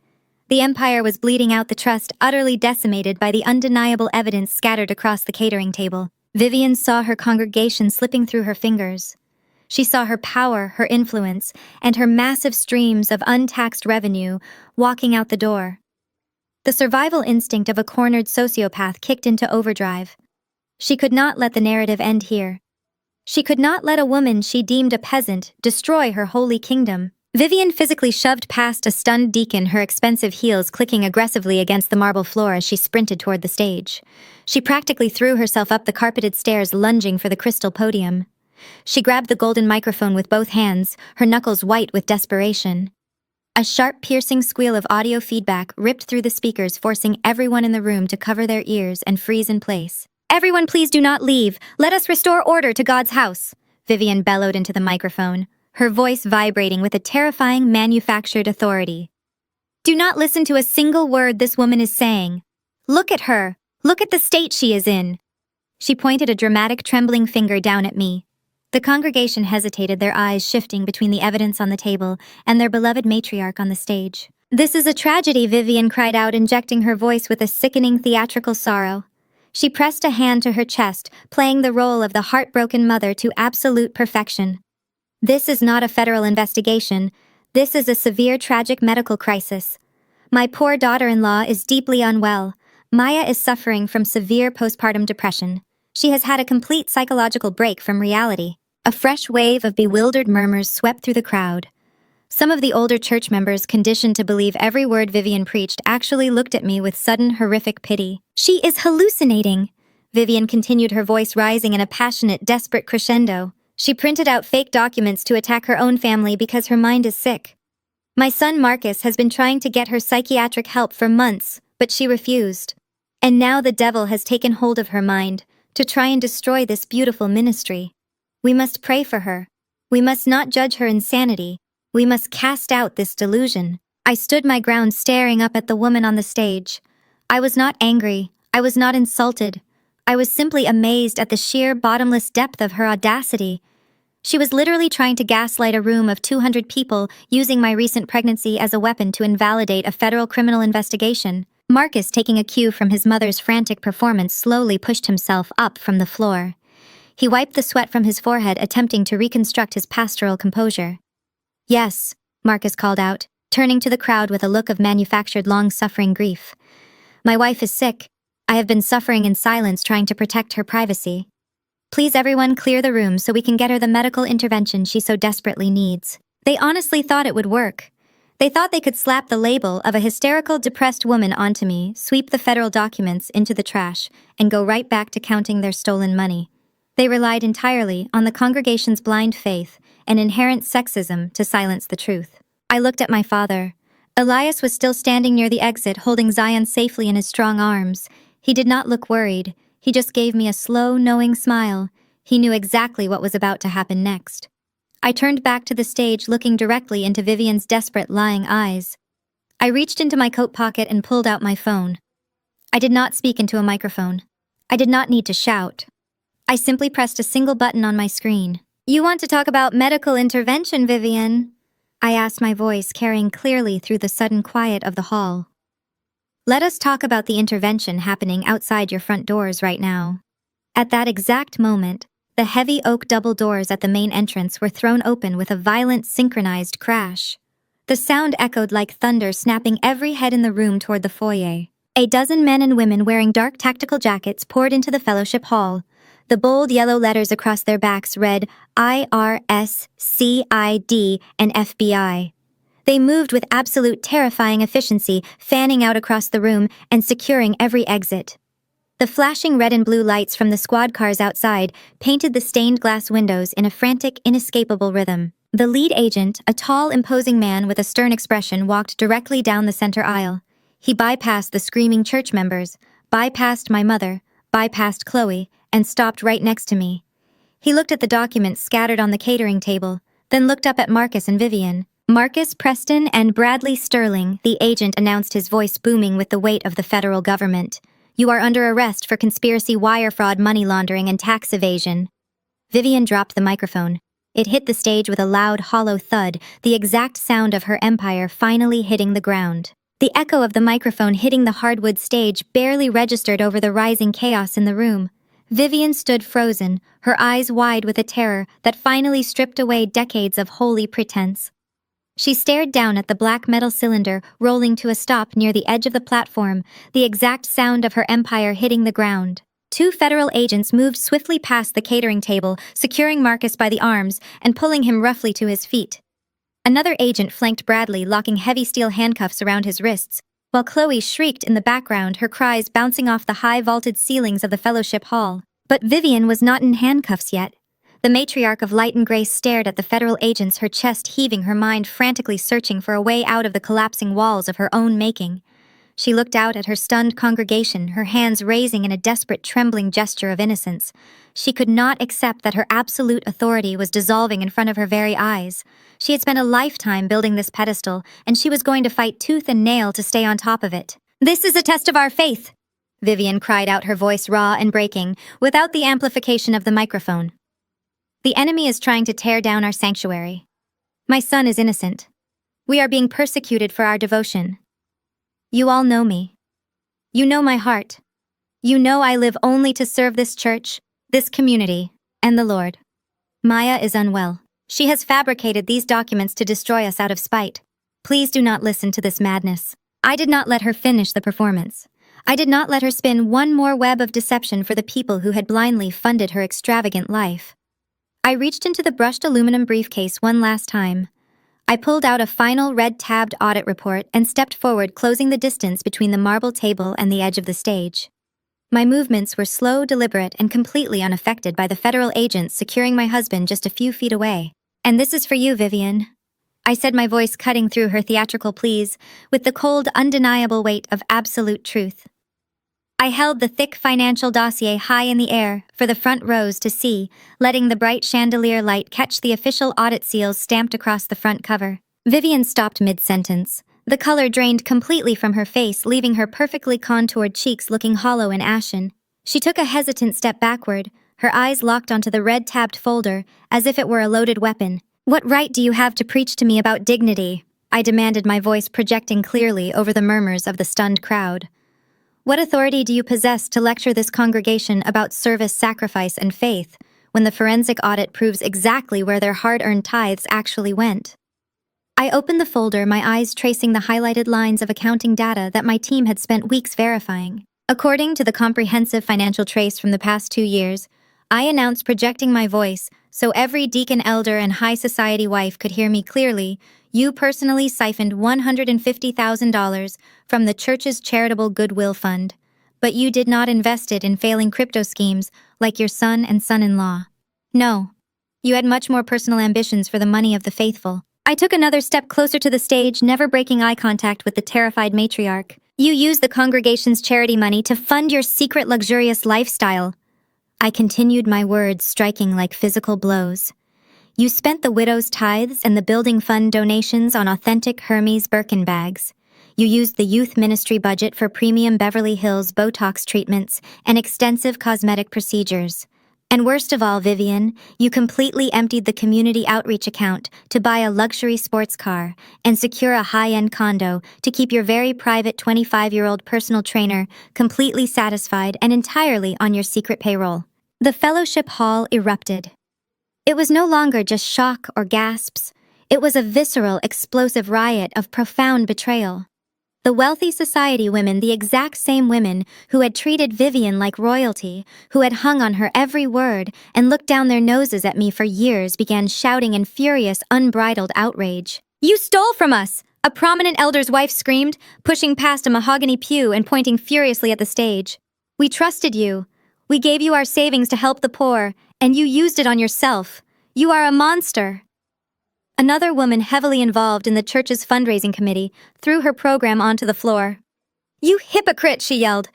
The empire was bleeding out, the trust utterly decimated by the undeniable evidence scattered across the catering table. Vivian saw her congregation slipping through her fingers. She saw her power, her influence, and her massive streams of untaxed revenue walking out the door. The survival instinct of a cornered sociopath kicked into overdrive. She could not let the narrative end here. She could not let a woman she deemed a peasant destroy her holy kingdom. Vivian physically shoved past a stunned deacon, her expensive heels clicking aggressively against the marble floor as she sprinted toward the stage. She practically threw herself up the carpeted stairs, lunging for the crystal podium. She grabbed the golden microphone with both hands, her knuckles white with desperation. A sharp, piercing squeal of audio feedback ripped through the speakers, forcing everyone in the room to cover their ears and freeze in place. "Everyone, please do not leave. Let us restore order to God's house," Vivian bellowed into the microphone, her voice vibrating with a terrifying manufactured authority. "Do not listen to a single word this woman is saying. Look at her. Look at the state she is in." She pointed a dramatic, trembling finger down at me. The congregation hesitated, their eyes shifting between the evidence on the table and their beloved matriarch on the stage. "This is a tragedy," Vivian cried out, injecting her voice with a sickening theatrical sorrow. She pressed a hand to her chest, playing the role of the heartbroken mother to absolute perfection. "This is not a federal investigation. This is a severe, tragic medical crisis. My poor daughter-in-law is deeply unwell. Maya is suffering from severe postpartum depression. She has had a complete psychological break from reality. A fresh wave of bewildered murmurs swept through the crowd. Some of the older church members, conditioned to believe every word Vivian preached, actually looked at me with sudden, horrific pity. "She is hallucinating," Vivian continued, her voice rising in a passionate, desperate crescendo. "She printed out fake documents to attack her own family because her mind is sick. My son Marcus has been trying to get her psychiatric help for months, but she refused. And now the devil has taken hold of her mind to try and destroy this beautiful ministry. We must pray for her. We must not judge her insanity. We must cast out this delusion." I stood my ground, staring up at the woman on the stage. I was not angry. I was not insulted. I was simply amazed at the sheer, bottomless depth of her audacity. She was literally trying to gaslight a room of 200 people, using my recent pregnancy as a weapon to invalidate a federal criminal investigation. Marcus, taking a cue from his mother's frantic performance, slowly pushed himself up from the floor. He wiped the sweat from his forehead, attempting to reconstruct his pastoral composure. "Yes," Marcus called out, turning to the crowd with a look of manufactured long-suffering grief. "My wife is sick. I have been suffering in silence, trying to protect her privacy. Please everyone clear the room so we can get her the medical intervention she so desperately needs." They honestly thought it would work. They thought they could slap the label of a hysterical, depressed woman onto me, sweep the federal documents into the trash, and go right back to counting their stolen money. They relied entirely on the congregation's blind faith and inherent sexism to silence the truth. I looked at my father. Elias was still standing near the exit, holding Zion safely in his strong arms. He did not look worried. He just gave me a slow, knowing smile. He knew exactly what was about to happen next. I turned back to the stage, looking directly into Vivian's desperate, lying eyes. I reached into my coat pocket and pulled out my phone. I did not speak into a microphone. I did not need to shout. I simply pressed a single button on my screen. "You want to talk about medical intervention, Vivian?" I asked, my voice carrying clearly through the sudden quiet of the hall. "Let us talk about the intervention happening outside your front doors right now." At that exact moment, the heavy oak double doors at the main entrance were thrown open with a violent, synchronized crash. The sound echoed like thunder, snapping every head in the room toward the foyer. A dozen men and women wearing dark tactical jackets poured into the fellowship hall. The bold yellow letters across their backs read IRS, CID, and FBI. They moved with absolute terrifying efficiency, fanning out across the room and securing every exit. The flashing red and blue lights from the squad cars outside painted the stained glass windows in a frantic, inescapable rhythm. The lead agent, a tall, imposing man with a stern expression, walked directly down the center aisle. He bypassed the screaming church members, bypassed my mother, bypassed Chloe, and stopped right next to me. He looked at the documents scattered on the catering table, then looked up at Marcus and Vivian. "Marcus Preston and Bradley Sterling," the agent announced, his voice booming with the weight of the federal government. "You are under arrest for conspiracy, wire fraud, money laundering, and tax evasion." Vivian dropped the microphone. It hit the stage with a loud, hollow thud, the exact sound of her empire finally hitting the ground. The echo of the microphone hitting the hardwood stage barely registered over the rising chaos in the room. Vivian stood frozen, her eyes wide with a terror that finally stripped away decades of holy pretense. She stared down at the black metal cylinder rolling to a stop near the edge of the platform, the exact sound of her empire hitting the ground. Two federal agents moved swiftly past the catering table, securing Marcus by the arms and pulling him roughly to his feet. Another agent flanked Bradley, locking heavy steel handcuffs around his wrists, while Chloe shrieked in the background, her cries bouncing off the high vaulted ceilings of the fellowship hall. But Vivian was not in handcuffs yet. The matriarch of light and grace stared at the federal agents, her chest heaving, her mind frantically searching for a way out of the collapsing walls of her own making. She looked out at her stunned congregation, her hands raising in a desperate, trembling gesture of innocence. She could not accept that her absolute authority was dissolving in front of her very eyes. She had spent a lifetime building this pedestal, and she was going to fight tooth and nail to stay on top of it. "This is a test of our faith," Vivian cried out, her voice raw and breaking, without the amplification of the microphone. "The enemy is trying to tear down our sanctuary. My son is innocent. We are being persecuted for our devotion. You all know me. You know my heart. You know I live only to serve this church, this community, and the Lord. Maya is unwell. She has fabricated these documents to destroy us out of spite. Please do not listen to this madness. I did not let her finish the performance. I did not let her spin one more web of deception for the people who had blindly funded her extravagant life. I reached into the brushed aluminum briefcase one last time. I pulled out a final red-tabbed audit report and stepped forward, closing the distance between the marble table and the edge of the stage. My movements were slow, deliberate, and completely unaffected by the federal agents securing my husband just a few feet away. "And this is for you, Vivian," I said, my voice cutting through her theatrical pleas with the cold, undeniable weight of absolute truth. I held the thick financial dossier high in the air for the front rows to see, letting the bright chandelier light catch the official audit seals stamped across the front cover. Vivian stopped mid-sentence. The color drained completely from her face, leaving her perfectly contoured cheeks looking hollow and ashen. She took a hesitant step backward, her eyes locked onto the red-tabbed folder, as if it were a loaded weapon. "What right do you have to preach to me about dignity?" I demanded, my voice projecting clearly over the murmurs of the stunned crowd. "What authority do you possess to lecture this congregation about service, sacrifice, and faith, when the forensic audit proves exactly where their hard-earned tithes actually went?" I opened the folder, my eyes tracing the highlighted lines of accounting data that my team had spent weeks verifying. According to the comprehensive financial trace from the past 2 years, I announced, projecting my voice so every deacon, elder, and high society wife could hear me clearly, "You personally siphoned $150,000 from the church's charitable goodwill fund, but you did not invest it in failing crypto schemes like your son and son-in-law. No, you had much more personal ambitions for the money of the faithful." I took another step closer to the stage, never breaking eye contact with the terrified matriarch. "You used the congregation's charity money to fund your secret luxurious lifestyle." I continued, my words striking like physical blows. "You spent the widow's tithes and the building fund donations on authentic Hermes Birkin bags. You used the youth ministry budget for premium Beverly Hills Botox treatments and extensive cosmetic procedures. And worst of all, Vivian, you completely emptied the community outreach account to buy a luxury sports car and secure a high-end condo to keep your very private 25-year-old personal trainer completely satisfied and entirely on your secret payroll." The fellowship hall erupted. It was no longer just shock or gasps. It was a visceral, explosive riot of profound betrayal. The wealthy society women, the exact same women who had treated Vivian like royalty, who had hung on her every word and looked down their noses at me for years, began shouting in furious, unbridled outrage. "You stole from us!" a prominent elder's wife screamed, pushing past a mahogany pew and pointing furiously at the stage. "We trusted you. We gave you our savings to help the poor, and you used it on yourself. You are a monster." Another woman heavily involved in the church's fundraising committee threw her program onto the floor. "You hypocrite!" she yelled,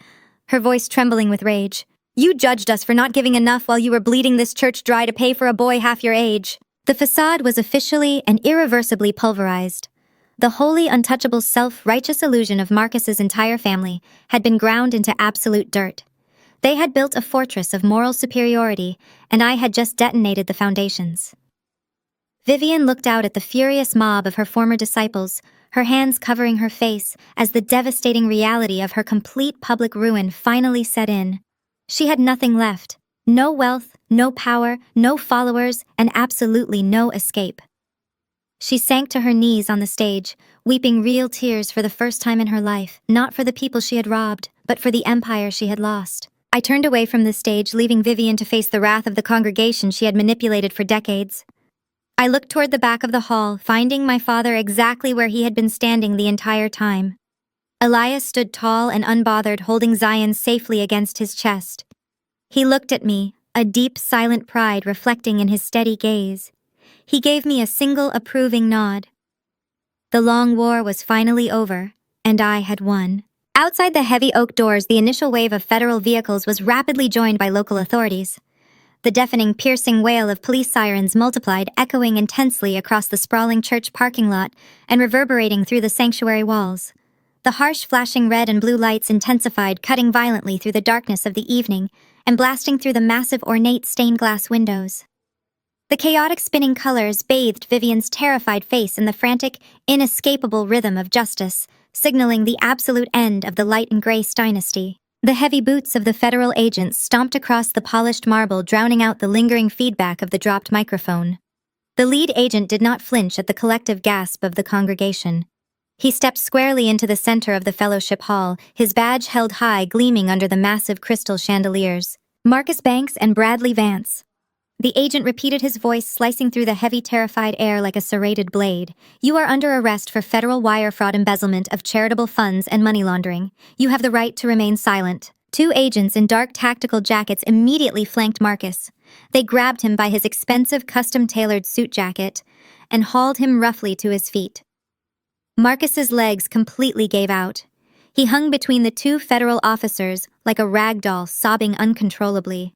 her voice trembling with rage. "You judged us for not giving enough while you were bleeding this church dry to pay for a boy half your age." The facade was officially and irreversibly pulverized. The wholly untouchable self-righteous illusion of Marcus's entire family had been ground into absolute dirt. They had built a fortress of moral superiority, and I had just detonated the foundations. Vivian looked out at the furious mob of her former disciples, her hands covering her face as the devastating reality of her complete public ruin finally set in. She had nothing left. No wealth, no power, no followers, and absolutely no escape. She sank to her knees on the stage, weeping real tears for the first time in her life, not for the people she had robbed, but for the empire she had lost. I turned away from the stage, leaving Vivian to face the wrath of the congregation she had manipulated for decades. I looked toward the back of the hall, finding my father exactly where he had been standing the entire time. Elias stood tall and unbothered, holding Zion safely against his chest. He looked at me, a deep, silent pride reflecting in his steady gaze. He gave me a single approving nod. The long war was finally over, and I had won. Outside the heavy oak doors, the initial wave of federal vehicles was rapidly joined by local authorities. The deafening, piercing wail of police sirens multiplied, echoing intensely across the sprawling church parking lot and reverberating through the sanctuary walls. The harsh, flashing red and blue lights intensified, cutting violently through the darkness of the evening and blasting through the massive, ornate stained glass windows. The chaotic spinning colors bathed Vivian's terrified face in the frantic, inescapable rhythm of justice, signaling the absolute end of the light and grace dynasty. The heavy boots of the federal agents stomped across the polished marble, drowning out the lingering feedback of the dropped microphone. The lead agent did not flinch at the collective gasp of the congregation. He stepped squarely into the center of the fellowship hall, his badge held high, gleaming under the massive crystal chandeliers. Marcus Banks and Bradley Vance. The agent repeated his voice, slicing through the heavy, terrified air like a serrated blade. You are under arrest for federal wire fraud, embezzlement of charitable funds, and money laundering. You have the right to remain silent. Two agents in dark tactical jackets immediately flanked Marcus. They grabbed him by his expensive, custom-tailored suit jacket and hauled him roughly to his feet. Marcus's legs completely gave out. He hung between the two federal officers like a rag doll, sobbing uncontrollably.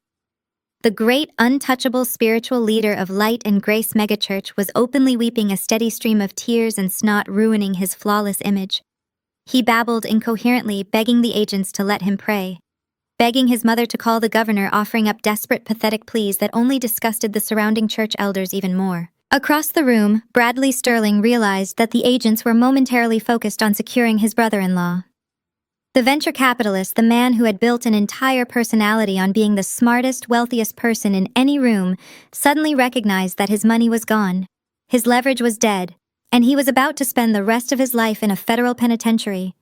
The great, untouchable spiritual leader of Light and Grace megachurch was openly weeping, a steady stream of tears and snot ruining his flawless image. He babbled incoherently, begging the agents to let him pray. Begging his mother to call the governor, offering up desperate, pathetic pleas that only disgusted the surrounding church elders even more. Across the room, Bradley Sterling realized that the agents were momentarily focused on securing his brother-in-law. The venture capitalist, the man who had built an entire personality on being the smartest, wealthiest person in any room, suddenly recognized that his money was gone. His leverage was dead, and he was about to spend the rest of his life in a federal penitentiary.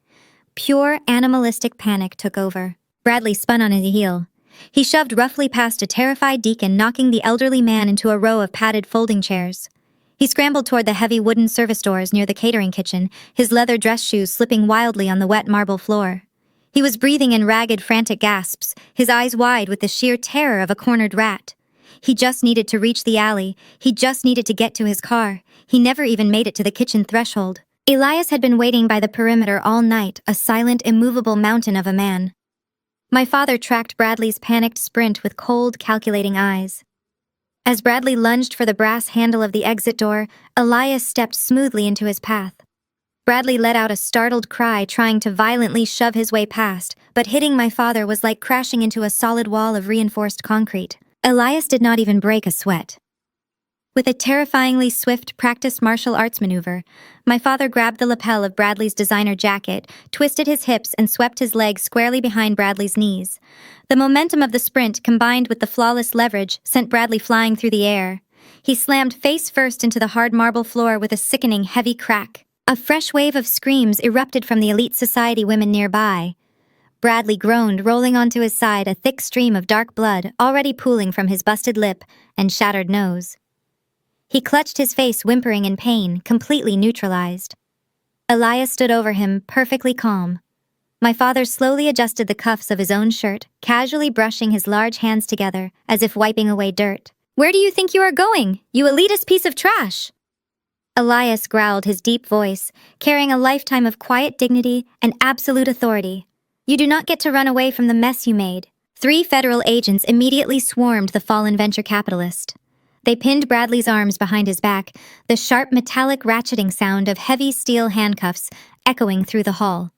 Pure animalistic panic took over. Bradley spun on his heel. He shoved roughly past a terrified deacon, knocking the elderly man into a row of padded folding chairs. He scrambled toward the heavy wooden service doors near the catering kitchen, his leather dress shoes slipping wildly on the wet marble floor. He was breathing in ragged, frantic gasps, his eyes wide with the sheer terror of a cornered rat. He just needed to reach the alley. He just needed to get to his car. He never even made it to the kitchen threshold. Elias had been waiting by the perimeter all night, a silent, immovable mountain of a man. My father tracked Bradley's panicked sprint with cold, calculating eyes. As Bradley lunged for the brass handle of the exit door, Elias stepped smoothly into his path. Bradley let out a startled cry, trying to violently shove his way past, but hitting my father was like crashing into a solid wall of reinforced concrete. Elias did not even break a sweat. With a terrifyingly swift, practiced martial arts maneuver, my father grabbed the lapel of Bradley's designer jacket, twisted his hips, and swept his legs squarely behind Bradley's knees. The momentum of the sprint, combined with the flawless leverage, sent Bradley flying through the air. He slammed face first into the hard marble floor with a sickening, heavy crack. A fresh wave of screams erupted from the elite society women nearby. Bradley groaned, rolling onto his side, a thick stream of dark blood already pooling from his busted lip and shattered nose. He clutched his face, whimpering in pain, completely neutralized. Elias stood over him, perfectly calm. My father slowly adjusted the cuffs of his own shirt, casually brushing his large hands together, as if wiping away dirt. "Where do you think you are going, you elitist piece of trash?" Elias growled, his deep voice, carrying a lifetime of quiet dignity and absolute authority. "You do not get to run away from the mess you made." 3 federal agents immediately swarmed the fallen venture capitalist. They pinned Bradley's arms behind his back, the sharp metallic ratcheting sound of heavy steel handcuffs echoing through the hall.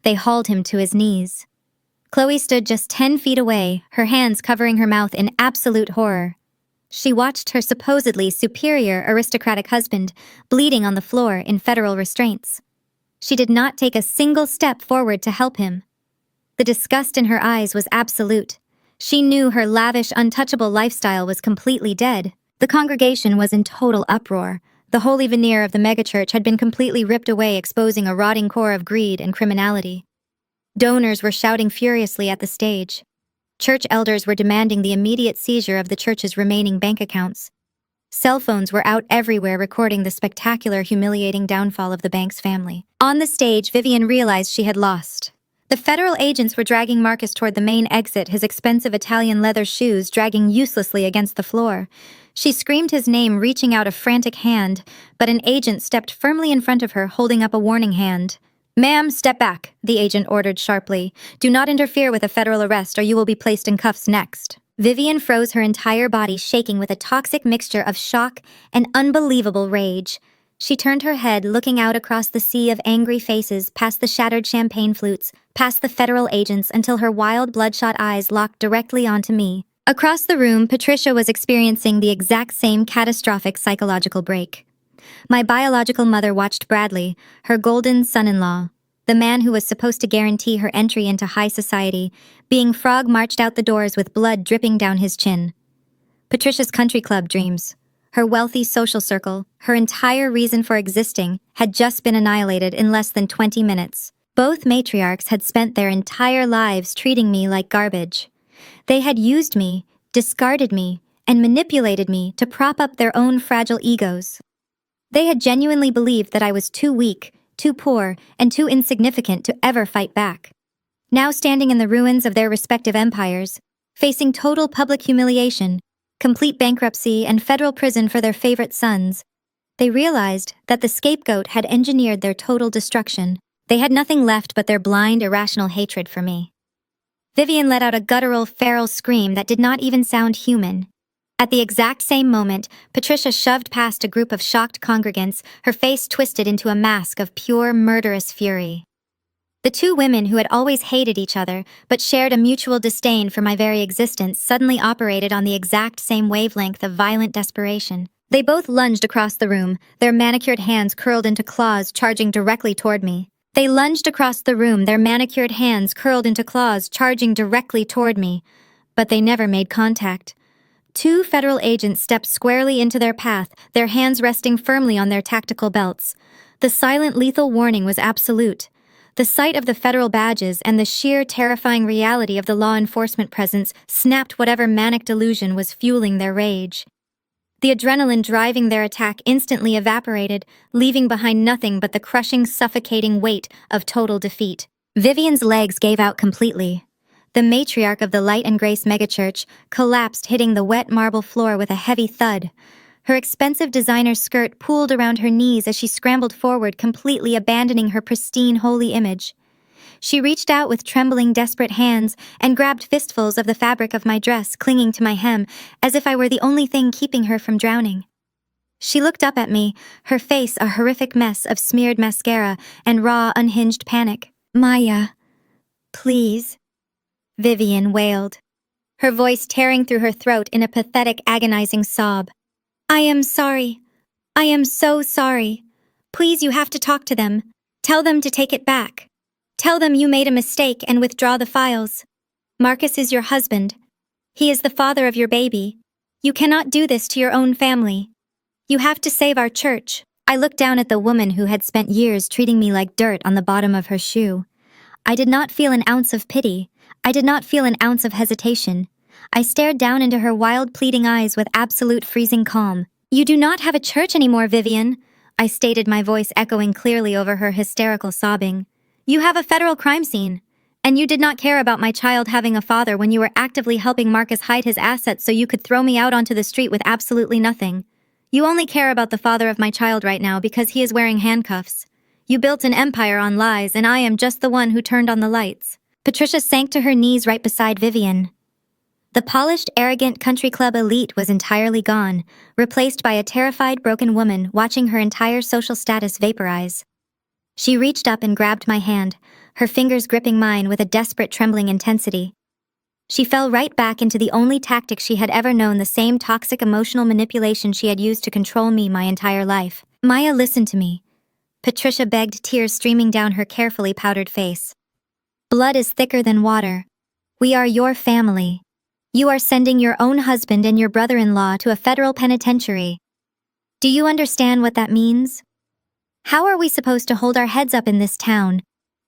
They hauled him to his knees. Chloe stood just 10 feet away, her hands covering her mouth in absolute horror. She watched her supposedly superior aristocratic husband bleeding on the floor in federal restraints. She did not take a single step forward to help him. The disgust in her eyes was absolute. She knew her lavish, untouchable lifestyle was completely dead. The congregation was in total uproar. The holy veneer of the megachurch had been completely ripped away, exposing a rotting core of greed and criminality. Donors were shouting furiously at the stage. Church elders were demanding the immediate seizure of the church's remaining bank accounts. Cell phones were out everywhere, recording the spectacular, humiliating downfall of the Banks family. On the stage, Vivian realized she had lost. The federal agents were dragging Marcus toward the main exit, his expensive Italian leather shoes dragging uselessly against the floor. She screamed his name, reaching out a frantic hand, but an agent stepped firmly in front of her, holding up a warning hand. "Ma'am, step back," the agent ordered sharply. "Do not interfere with a federal arrest or you will be placed in cuffs next." Vivian froze, her entire body shaking with a toxic mixture of shock and unbelievable rage. She turned her head, looking out across the sea of angry faces, past the shattered champagne flutes, past the federal agents, until her wild, bloodshot eyes locked directly onto me. Across the room, Patricia was experiencing the exact same catastrophic psychological break. My biological mother watched Bradley, her golden son-in-law, the man who was supposed to guarantee her entry into high society, being frog-marched out the doors with blood dripping down his chin. Patricia's country club dreams, her wealthy social circle, her entire reason for existing, had just been annihilated in less than 20 minutes. Both matriarchs had spent their entire lives treating me like garbage. They had used me, discarded me, and manipulated me to prop up their own fragile egos. They had genuinely believed that I was too weak, too poor, and too insignificant to ever fight back. Now standing in the ruins of their respective empires, facing total public humiliation, complete bankruptcy, and federal prison for their favorite sons, they realized that the scapegoat had engineered their total destruction. They had nothing left but their blind, irrational hatred for me. Vivian let out a guttural, feral scream that did not even sound human. At the exact same moment, Patricia shoved past a group of shocked congregants, her face twisted into a mask of pure, murderous fury. The two women who had always hated each other, but shared a mutual disdain for my very existence, suddenly operated on the exact same wavelength of violent desperation. They both lunged across the room, their manicured hands curled into claws charging directly toward me. They lunged across the room, their manicured hands curled into claws charging directly toward me, but they never made contact. Two federal agents stepped squarely into their path, their hands resting firmly on their tactical belts. The silent, lethal warning was absolute. The sight of the federal badges and the sheer, terrifying reality of the law enforcement presence snapped whatever manic delusion was fueling their rage. The adrenaline driving their attack instantly evaporated, leaving behind nothing but the crushing, suffocating weight of total defeat. Vivian's legs gave out completely. The matriarch of the Light and Grace megachurch collapsed, hitting the wet marble floor with a heavy thud. Her expensive designer skirt pooled around her knees as she scrambled forward, completely abandoning her pristine, holy image. She reached out with trembling, desperate hands and grabbed fistfuls of the fabric of my dress, clinging to my hem, as if I were the only thing keeping her from drowning. She looked up at me, her face a horrific mess of smeared mascara and raw, unhinged panic. "Maya, please," Vivian wailed, her voice tearing through her throat in a pathetic, agonizing sob. "I am sorry. I am so sorry. Please, you have to talk to them. Tell them to take it back. Tell them you made a mistake and withdraw the files. Marcus is your husband. He is the father of your baby. You cannot do this to your own family. You have to save our church." I looked down at the woman who had spent years treating me like dirt on the bottom of her shoe. I did not feel an ounce of pity. I did not feel an ounce of hesitation. I stared down into her wild, pleading eyes with absolute freezing calm. "You do not have a church anymore, Vivian," I stated, my voice echoing clearly over her hysterical sobbing. "You have a federal crime scene. And you did not care about my child having a father when you were actively helping Marcus hide his assets so you could throw me out onto the street with absolutely nothing. You only care about the father of my child right now because he is wearing handcuffs. You built an empire on lies, and I am just the one who turned on the lights." Patricia sank to her knees right beside Vivian. The polished, arrogant country club elite was entirely gone, replaced by a terrified, broken woman watching her entire social status vaporize. She reached up and grabbed my hand, her fingers gripping mine with a desperate, trembling intensity. She fell right back into the only tactic she had ever known, the same toxic emotional manipulation she had used to control me my entire life. "Maya, listen to me," Patricia begged, tears streaming down her carefully powdered face. "Blood is thicker than water. We are your family. You are sending your own husband and your brother-in-law to a federal penitentiary. Do you understand what that means? How are we supposed to hold our heads up in this town?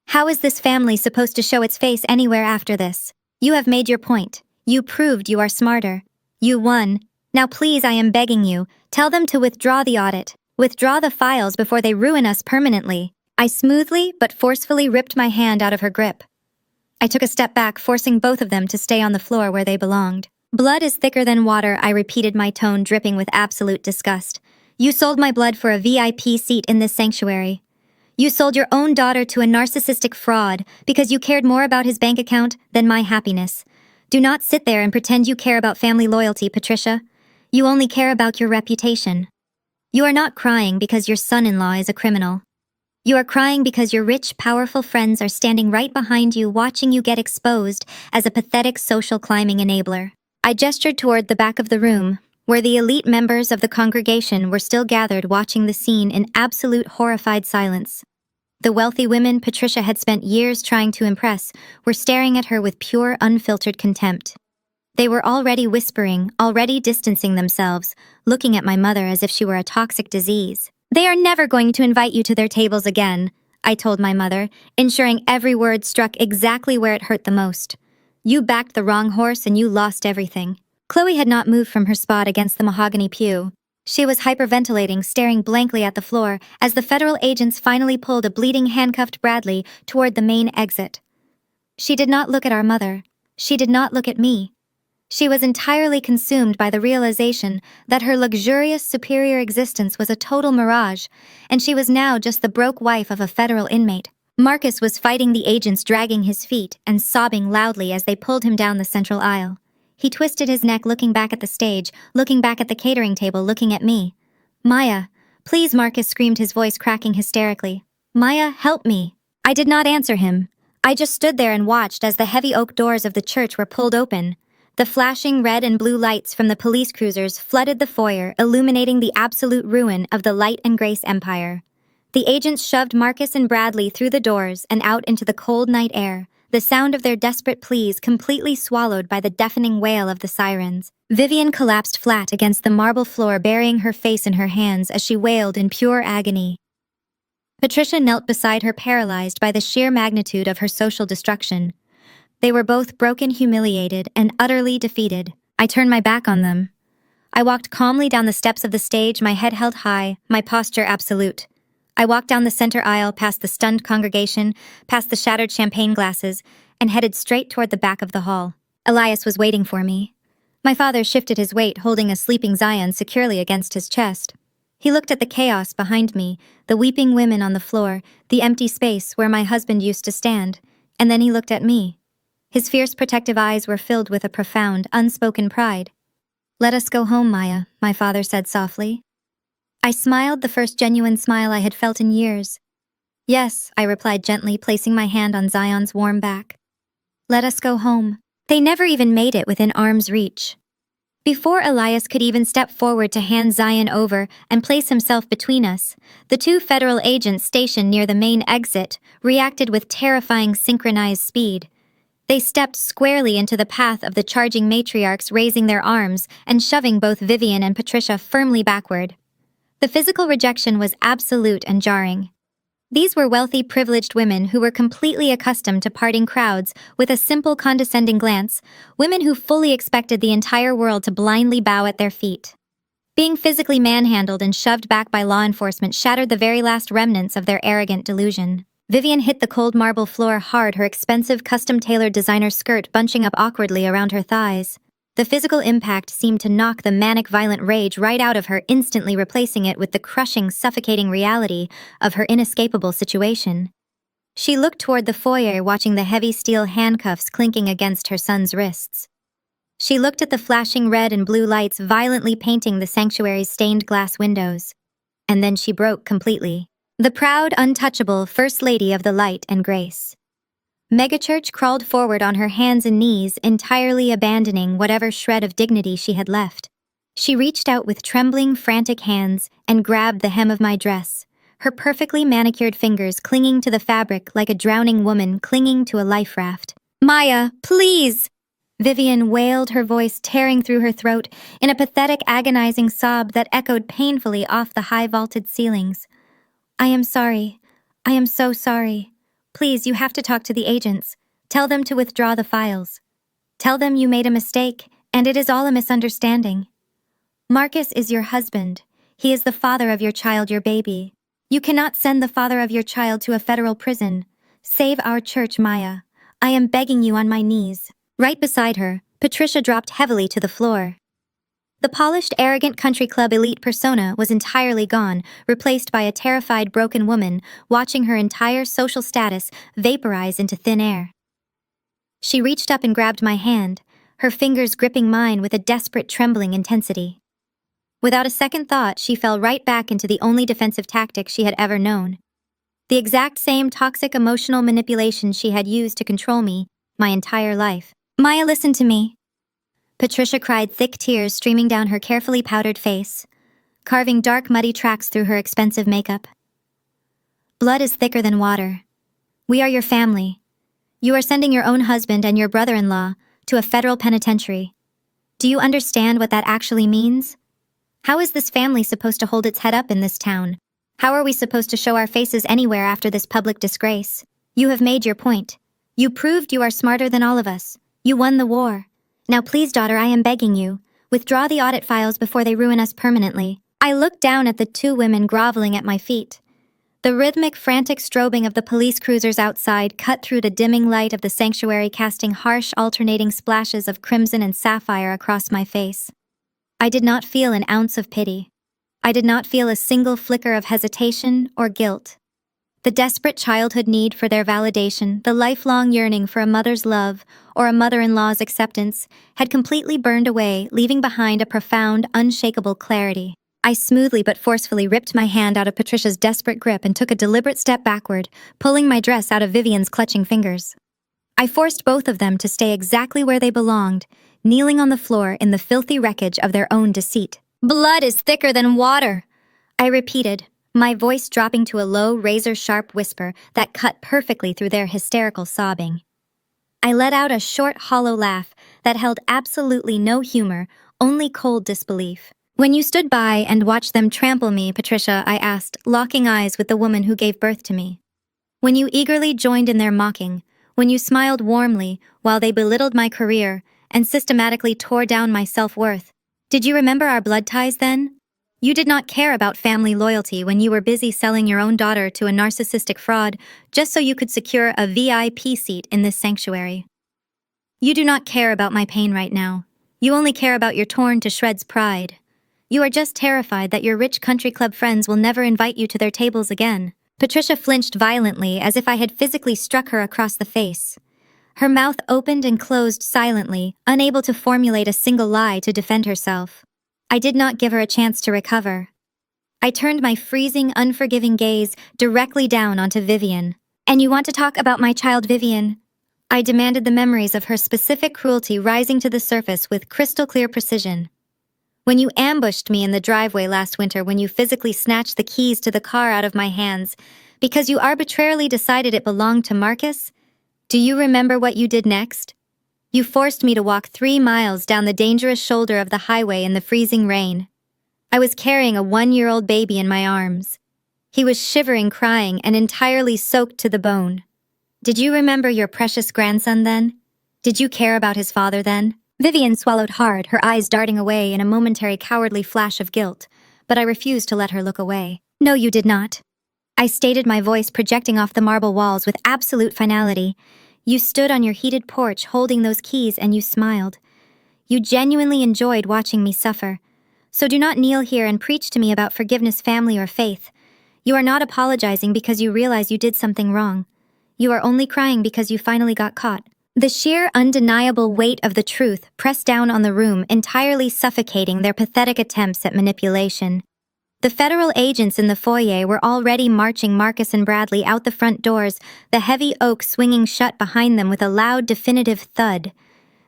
How is this family supposed to show its face anywhere after this? You have made your point. You proved you are smarter. You won. Now please, I am begging you, tell them to withdraw the audit. Withdraw the files before they ruin us permanently." I smoothly but forcefully ripped my hand out of her grip. I took a step back, forcing both of them to stay on the floor where they belonged. "Blood is thicker than water," I repeated, my tone dripping with absolute disgust. "You sold my blood for a VIP seat in this sanctuary. You sold your own daughter to a narcissistic fraud because you cared more about his bank account than my happiness. Do not sit there and pretend you care about family loyalty, Patricia. You only care about your reputation. You are not crying because your son-in-law is a criminal. You are crying because your rich, powerful friends are standing right behind you, watching you get exposed as a pathetic social climbing enabler." I gestured toward the back of the room, where the elite members of the congregation were still gathered watching the scene in absolute horrified silence. The wealthy women Patricia had spent years trying to impress were staring at her with pure, unfiltered contempt. They were already whispering, already distancing themselves, looking at my mother as if she were a toxic disease. "They are never going to invite you to their tables again," I told my mother, ensuring every word struck exactly where it hurt the most. "You backed the wrong horse and you lost everything." Chloe had not moved from her spot against the mahogany pew. She was hyperventilating, staring blankly at the floor as the federal agents finally pulled a bleeding, handcuffed Bradley toward the main exit. She did not look at our mother. She did not look at me. She was entirely consumed by the realization that her luxurious, superior existence was a total mirage, and she was now just the broke wife of a federal inmate. Marcus was fighting the agents, dragging his feet and sobbing loudly as they pulled him down the central aisle. He twisted his neck, looking back at the stage, looking back at the catering table, looking at me. "Maya, please," Marcus screamed, his voice cracking hysterically. "Maya, help me." I did not answer him. I just stood there and watched as the heavy oak doors of the church were pulled open. The flashing red and blue lights from the police cruisers flooded the foyer, illuminating the absolute ruin of the Light and Grace Empire. The agents shoved Marcus and Bradley through the doors and out into the cold night air, the sound of their desperate pleas completely swallowed by the deafening wail of the sirens. Vivian collapsed flat against the marble floor, burying her face in her hands as she wailed in pure agony. Patricia knelt beside her, paralyzed by the sheer magnitude of her social destruction. They were both broken, humiliated, and utterly defeated. I turned my back on them. I walked calmly down the steps of the stage, my head held high, my posture absolute. I walked down the center aisle, past the stunned congregation, past the shattered champagne glasses, and headed straight toward the back of the hall. Elias was waiting for me. My father shifted his weight, holding a sleeping Zion securely against his chest. He looked at the chaos behind me, the weeping women on the floor, the empty space where my husband used to stand, and then he looked at me. His fierce, protective eyes were filled with a profound, unspoken pride. "Let us go home, Maya," my father said softly. I smiled, the first genuine smile I had felt in years. "Yes," I replied gently, placing my hand on Zion's warm back. "Let us go home." They never even made it within arm's reach. Before Elias could even step forward to hand Zion over and place himself between us, the two federal agents stationed near the main exit reacted with terrifying synchronized speed. They stepped squarely into the path of the charging matriarchs, raising their arms and shoving both Vivian and Patricia firmly backward. The physical rejection was absolute and jarring. These were wealthy, privileged women who were completely accustomed to parting crowds with a simple, condescending glance, women who fully expected the entire world to blindly bow at their feet. Being physically manhandled and shoved back by law enforcement shattered the very last remnants of their arrogant delusion. Vivian hit the cold marble floor hard, her expensive, custom-tailored designer skirt bunching up awkwardly around her thighs. The physical impact seemed to knock the manic, violent rage right out of her, instantly replacing it with the crushing, suffocating reality of her inescapable situation. She looked toward the foyer, watching the heavy steel handcuffs clinking against her son's wrists. She looked at the flashing red and blue lights violently painting the sanctuary's stained glass windows. And then she broke completely. The proud, untouchable First Lady of the Light and Grace. Megachurch crawled forward on her hands and knees, entirely abandoning whatever shred of dignity she had left. She reached out with trembling, frantic hands and grabbed the hem of my dress, her perfectly manicured fingers clinging to the fabric like a drowning woman clinging to a life raft. "Maya, please!" Vivian wailed, her voice tearing through her throat in a pathetic, agonizing sob that echoed painfully off the high-vaulted ceilings. "I am sorry. I am so sorry. Please, you have to talk to the agents. Tell them to withdraw the files. Tell them you made a mistake, and it is all a misunderstanding. Marcus is your husband. He is the father of your child, your baby. You cannot send the father of your child to a federal prison. Save our church, Maya. I am begging you on my knees." Right beside her, Patricia dropped heavily to the floor. The polished, arrogant country club elite persona was entirely gone, replaced by a terrified, broken woman, watching her entire social status vaporize into thin air. She reached up and grabbed my hand, her fingers gripping mine with a desperate, trembling intensity. Without a second thought, she fell right back into the only defensive tactic she had ever known. The exact same toxic emotional manipulation she had used to control me my entire life. "Maya, listen to me." Patricia cried, thick tears streaming down her carefully powdered face, carving dark, muddy tracks through her expensive makeup. "Blood is thicker than water. We are your family. You are sending your own husband and your brother-in-law to a federal penitentiary. Do you understand what that actually means? How is this family supposed to hold its head up in this town? How are we supposed to show our faces anywhere after this public disgrace? You have made your point. You proved you are smarter than all of us. You won the war. Now please, daughter, I am begging you, withdraw the audit files before they ruin us permanently. I looked down at the two women groveling at my feet. The rhythmic, frantic strobing of the police cruisers outside cut through the dimming light of the sanctuary, casting harsh, alternating splashes of crimson and sapphire across my face. I did not feel an ounce of pity. I did not feel a single flicker of hesitation or guilt. The desperate childhood need for their validation, the lifelong yearning for a mother's love or a mother-in-law's acceptance, had completely burned away, leaving behind a profound, unshakable clarity. I smoothly but forcefully ripped my hand out of Patricia's desperate grip and took a deliberate step backward, pulling my dress out of Vivian's clutching fingers. I forced both of them to stay exactly where they belonged, kneeling on the floor in the filthy wreckage of their own deceit. "Blood is thicker than water," I repeated, my voice dropping to a low, razor-sharp whisper that cut perfectly through their hysterical sobbing. I let out a short, hollow laugh that held absolutely no humor, only cold disbelief. "When you stood by and watched them trample me, Patricia," I asked, locking eyes with the woman who gave birth to me. "When you eagerly joined in their mocking, when you smiled warmly while they belittled my career and systematically tore down my self-worth, did you remember our blood ties then? You did not care about family loyalty when you were busy selling your own daughter to a narcissistic fraud just so you could secure a VIP seat in this sanctuary. You do not care about my pain right now. You only care about your torn-to-shreds pride. You are just terrified that your rich country club friends will never invite you to their tables again." Patricia flinched violently as if I had physically struck her across the face. Her mouth opened and closed silently, unable to formulate a single lie to defend herself. I did not give her a chance to recover. I turned my freezing, unforgiving gaze directly down onto Vivian. "And you want to talk about my child Vivian?" I demanded, the memories of her specific cruelty rising to the surface with crystal-clear precision. "When you ambushed me in the driveway last winter, when you physically snatched the keys to the car out of my hands because you arbitrarily decided it belonged to Marcus, do you remember what you did next? You forced me to walk 3 miles down the dangerous shoulder of the highway in the freezing rain. I was carrying a 1-year-old baby in my arms. He was shivering, crying, and entirely soaked to the bone. Did you remember your precious grandson then? Did you care about his father then?" Vivian swallowed hard, her eyes darting away in a momentary cowardly flash of guilt, but I refused to let her look away. "No, you did not," I stated, my voice projecting off the marble walls with absolute finality. "You stood on your heated porch holding those keys and you smiled. You genuinely enjoyed watching me suffer. So do not kneel here and preach to me about forgiveness, family, or faith. You are not apologizing because you realize you did something wrong. You are only crying because you finally got caught." The sheer, undeniable weight of the truth pressed down on the room, entirely suffocating their pathetic attempts at manipulation. The federal agents in the foyer were already marching Marcus and Bradley out the front doors, the heavy oak swinging shut behind them with a loud, definitive thud.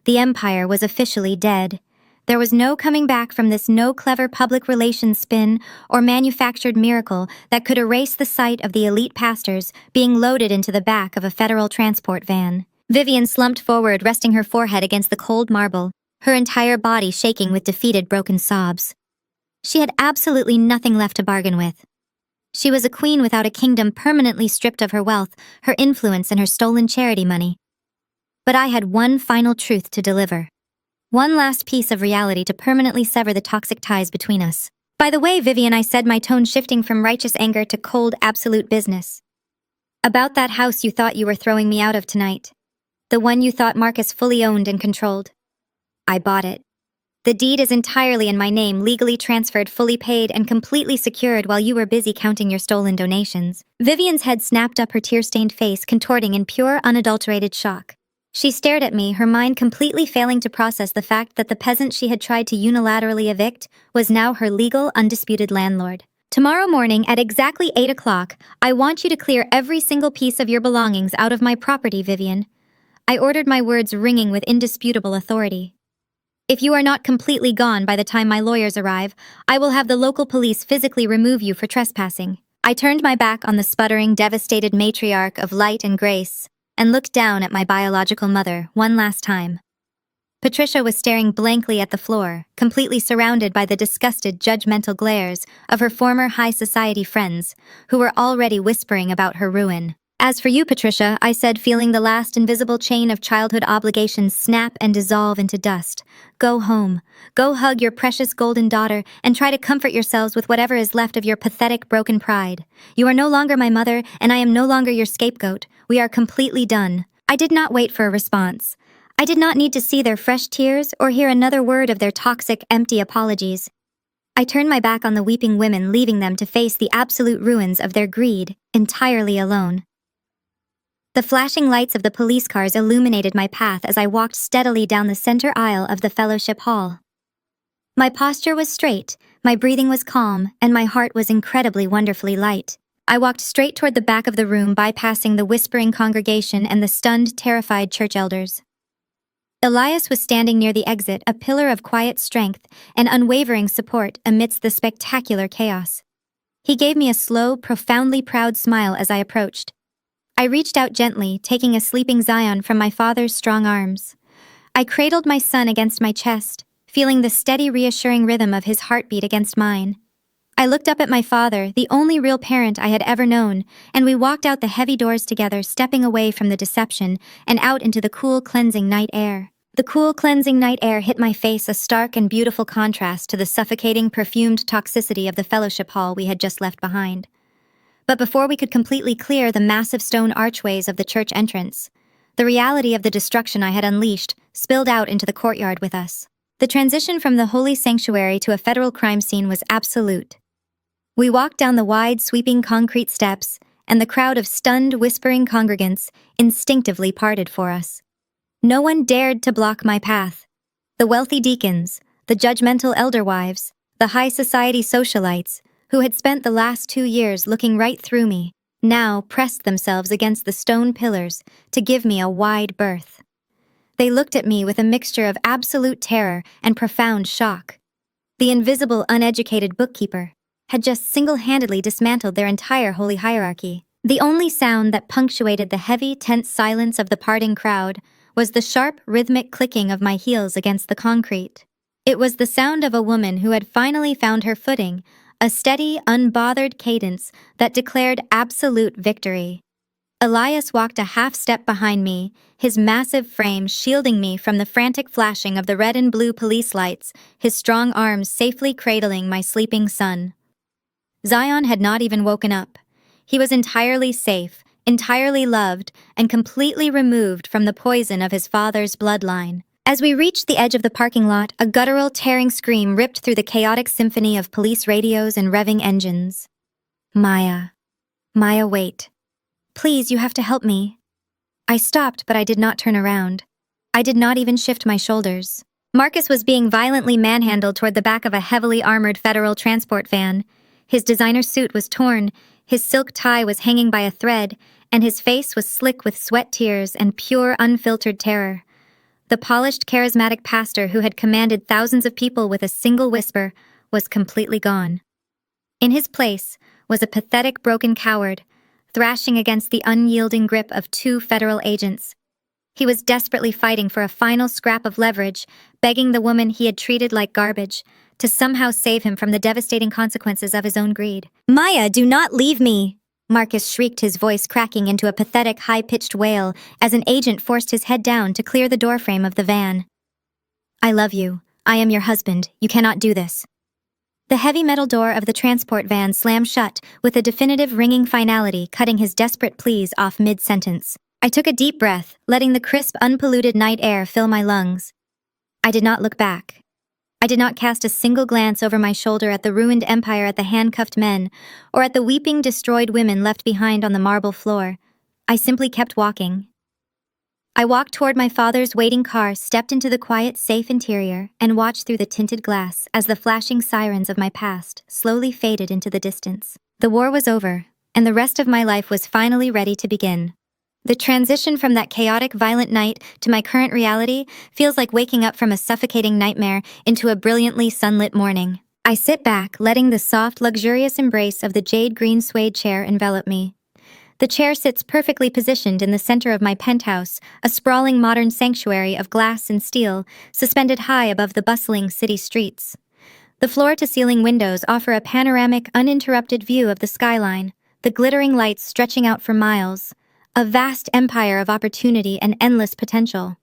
The Empire was officially dead. There was no coming back from this, no clever public relations spin or manufactured miracle that could erase the sight of the elite pastors being loaded into the back of a federal transport van. Vivian slumped forward, resting her forehead against the cold marble, her entire body shaking with defeated, broken sobs. She had absolutely nothing left to bargain with. She was a queen without a kingdom, permanently stripped of her wealth, her influence, and her stolen charity money. But I had one final truth to deliver. One last piece of reality to permanently sever the toxic ties between us. "By the way, Vivian," I said, my tone shifting from righteous anger to cold, absolute business. "About that house you thought you were throwing me out of tonight. The one you thought Marcus fully owned and controlled. I bought it. The deed is entirely in my name, legally transferred, fully paid, and completely secured while you were busy counting your stolen donations." Vivian's head snapped up, her tear-stained face contorting in pure, unadulterated shock. She stared at me, her mind completely failing to process the fact that the peasant she had tried to unilaterally evict was now her legal, undisputed landlord. "Tomorrow morning at exactly 8 o'clock, I want you to clear every single piece of your belongings out of my property, Vivian." I ordered, my words ringing with indisputable authority. "If you are not completely gone by the time my lawyers arrive, I will have the local police physically remove you for trespassing." I turned my back on the sputtering, devastated matriarch of light and grace and looked down at my biological mother one last time. Patricia was staring blankly at the floor, completely surrounded by the disgusted, judgmental glares of her former high society friends, who were already whispering about her ruin. "As for you, Patricia," I said, feeling the last invisible chain of childhood obligations snap and dissolve into dust. "Go home. Go hug your precious golden daughter and try to comfort yourselves with whatever is left of your pathetic, broken pride. You are no longer my mother, and I am no longer your scapegoat. We are completely done." I did not wait for a response. I did not need to see their fresh tears or hear another word of their toxic, empty apologies. I turned my back on the weeping women, leaving them to face the absolute ruins of their greed, entirely alone. The flashing lights of the police cars illuminated my path as I walked steadily down the center aisle of the fellowship hall. My posture was straight, my breathing was calm, and my heart was incredibly wonderfully light. I walked straight toward the back of the room, bypassing the whispering congregation and the stunned, terrified church elders. Elias was standing near the exit, a pillar of quiet strength and unwavering support amidst the spectacular chaos. He gave me a slow, profoundly proud smile as I approached. I reached out gently, taking a sleeping Zion from my father's strong arms. I cradled my son against my chest, feeling the steady, reassuring rhythm of his heartbeat against mine. I looked up at my father, the only real parent I had ever known, and we walked out the heavy doors together, stepping away from the deception and out into the cool, cleansing night air. The cool, cleansing night air hit my face, a stark and beautiful contrast to the suffocating, perfumed toxicity of the fellowship hall we had just left behind. But before we could completely clear the massive stone archways of the church entrance, the reality of the destruction I had unleashed spilled out into the courtyard with us. The transition from the holy sanctuary to a federal crime scene was absolute. We walked down the wide, sweeping concrete steps, and the crowd of stunned, whispering congregants instinctively parted for us. No one dared to block my path. The wealthy deacons, the judgmental elder wives, the high society socialites, who had spent the last 2 years looking right through me, now pressed themselves against the stone pillars to give me a wide berth. They looked at me with a mixture of absolute terror and profound shock. The invisible, uneducated bookkeeper had just single-handedly dismantled their entire holy hierarchy. The only sound that punctuated the heavy, tense silence of the parting crowd was the sharp, rhythmic clicking of my heels against the concrete. It was the sound of a woman who had finally found her footing, a steady, unbothered cadence that declared absolute victory. Elias walked a half-step behind me, his massive frame shielding me from the frantic flashing of the red and blue police lights, his strong arms safely cradling my sleeping son. Zion had not even woken up. He was entirely safe, entirely loved, and completely removed from the poison of his father's bloodline. As we reached the edge of the parking lot, a guttural, tearing scream ripped through the chaotic symphony of police radios and revving engines. "Maya. Maya, wait. Please, you have to help me." I stopped, but I did not turn around. I did not even shift my shoulders. Marcus was being violently manhandled toward the back of a heavily armored federal transport van. His designer suit was torn, his silk tie was hanging by a thread, and his face was slick with sweat, tears, and pure, unfiltered terror. The polished, charismatic pastor who had commanded thousands of people with a single whisper was completely gone. In his place was a pathetic, broken coward, thrashing against the unyielding grip of 2 federal agents. He was desperately fighting for a final scrap of leverage, begging the woman he had treated like garbage to somehow save him from the devastating consequences of his own greed. "Maya, do not leave me!" Marcus shrieked, his voice cracking into a pathetic, high-pitched wail as an agent forced his head down to clear the doorframe of the van. "I love you. I am your husband. You cannot do this." The heavy metal door of the transport van slammed shut with a definitive ringing finality, cutting his desperate pleas off mid-sentence. I took a deep breath, letting the crisp, unpolluted night air fill my lungs. I did not look back. I did not cast a single glance over my shoulder at the ruined empire, at the handcuffed men, or at the weeping, destroyed women left behind on the marble floor. I simply kept walking. I walked toward my father's waiting car, stepped into the quiet, safe interior, and watched through the tinted glass as the flashing sirens of my past slowly faded into the distance. The war was over, and the rest of my life was finally ready to begin. The transition from that chaotic, violent night to my current reality feels like waking up from a suffocating nightmare into a brilliantly sunlit morning. I sit back, letting the soft, luxurious embrace of the jade green suede chair envelop me. The chair sits perfectly positioned in the center of my penthouse, a sprawling modern sanctuary of glass and steel, suspended high above the bustling city streets. The floor-to-ceiling windows offer a panoramic, uninterrupted view of the skyline, the glittering lights stretching out for miles, a vast empire of opportunity and endless potential.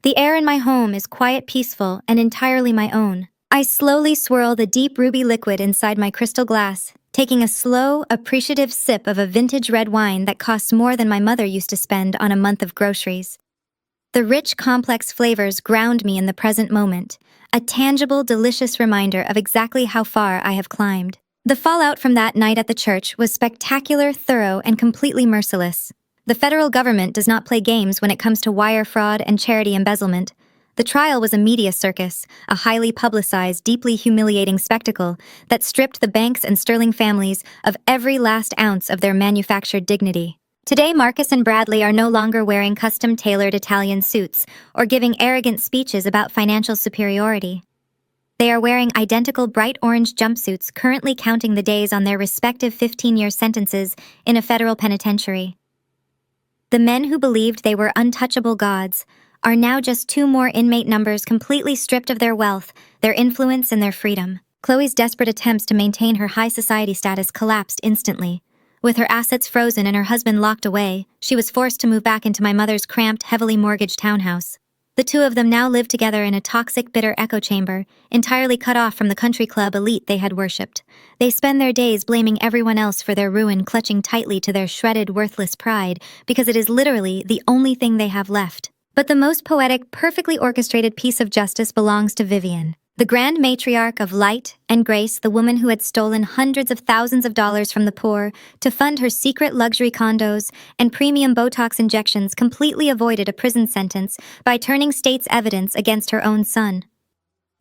The air in my home is quiet, peaceful, and entirely my own. I slowly swirl the deep ruby liquid inside my crystal glass, taking a slow, appreciative sip of a vintage red wine that costs more than my mother used to spend on a month of groceries. The rich, complex flavors ground me in the present moment, a tangible, delicious reminder of exactly how far I have climbed. The fallout from that night at the church was spectacular, thorough, and completely merciless. The federal government does not play games when it comes to wire fraud and charity embezzlement. The trial was a media circus, a highly publicized, deeply humiliating spectacle that stripped the banks and Sterling families of every last ounce of their manufactured dignity. Today, Marcus and Bradley are no longer wearing custom-tailored Italian suits or giving arrogant speeches about financial superiority. They are wearing identical bright orange jumpsuits, currently counting the days on their respective 15-year sentences in a federal penitentiary. The men who believed they were untouchable gods are now just two more inmate numbers completely stripped of their wealth, their influence, and their freedom. Chloe's desperate attempts to maintain her high society status collapsed instantly. With her assets frozen and her husband locked away, she was forced to move back into my mother's cramped, heavily mortgaged townhouse. The two of them now live together in a toxic, bitter echo chamber, entirely cut off from the country club elite they had worshipped. They spend their days blaming everyone else for their ruin, clutching tightly to their shredded, worthless pride, because it is literally the only thing they have left. But the most poetic, perfectly orchestrated piece of justice belongs to Vivian, the grand matriarch of light and grace, the woman who had stolen hundreds of thousands of dollars from the poor to fund her secret luxury condos and premium Botox injections, completely avoided a prison sentence by turning state's evidence against her own son.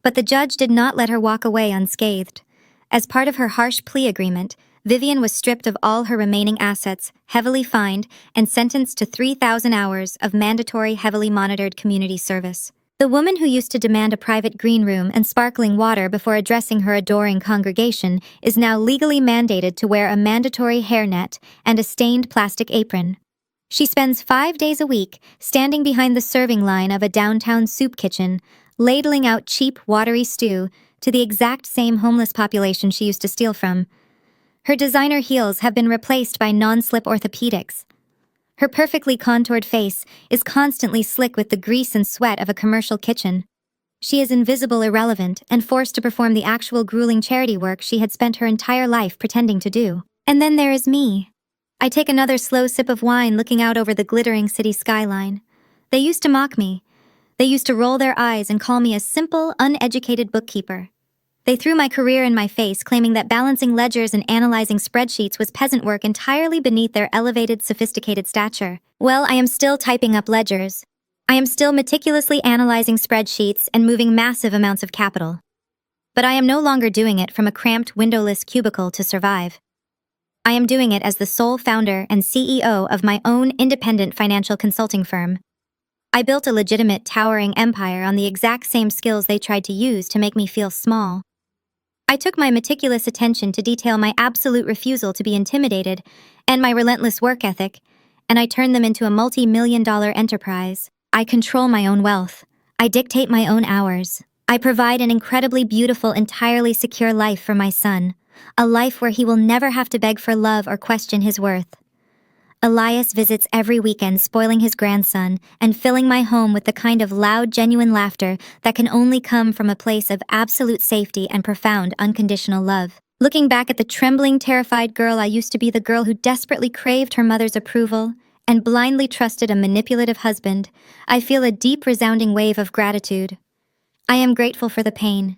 But the judge did not let her walk away unscathed. As part of her harsh plea agreement, Vivian was stripped of all her remaining assets, heavily fined, and sentenced to 3,000 hours of mandatory, heavily monitored community service. The woman who used to demand a private green room and sparkling water before addressing her adoring congregation is now legally mandated to wear a mandatory hairnet and a stained plastic apron. She spends 5 days a week standing behind the serving line of a downtown soup kitchen, ladling out cheap, watery stew to the exact same homeless population she used to steal from. Her designer heels have been replaced by non-slip orthopedics. Her perfectly contoured face is constantly slick with the grease and sweat of a commercial kitchen. She is invisible, irrelevant, and forced to perform the actual grueling charity work she had spent her entire life pretending to do. And then there is me. I take another slow sip of wine, looking out over the glittering city skyline. They used to mock me. They used to roll their eyes and call me a simple, uneducated bookkeeper. They threw my career in my face, claiming that balancing ledgers and analyzing spreadsheets was peasant work entirely beneath their elevated, sophisticated stature. Well, I am still typing up ledgers. I am still meticulously analyzing spreadsheets and moving massive amounts of capital. But I am no longer doing it from a cramped, windowless cubicle to survive. I am doing it as the sole founder and CEO of my own independent financial consulting firm. I built a legitimate, towering empire on the exact same skills they tried to use to make me feel small. I took my meticulous attention to detail, my absolute refusal to be intimidated, and my relentless work ethic, and I turned them into a multi-million-dollar enterprise. I control my own wealth. I dictate my own hours. I provide an incredibly beautiful, entirely secure life for my son, a life where he will never have to beg for love or question his worth. Elias visits every weekend, spoiling his grandson and filling my home with the kind of loud, genuine laughter that can only come from a place of absolute safety and profound, unconditional love. Looking back at the trembling, terrified girl I used to be, the girl who desperately craved her mother's approval and blindly trusted a manipulative husband, I feel a deep, resounding wave of gratitude. I am grateful for the pain.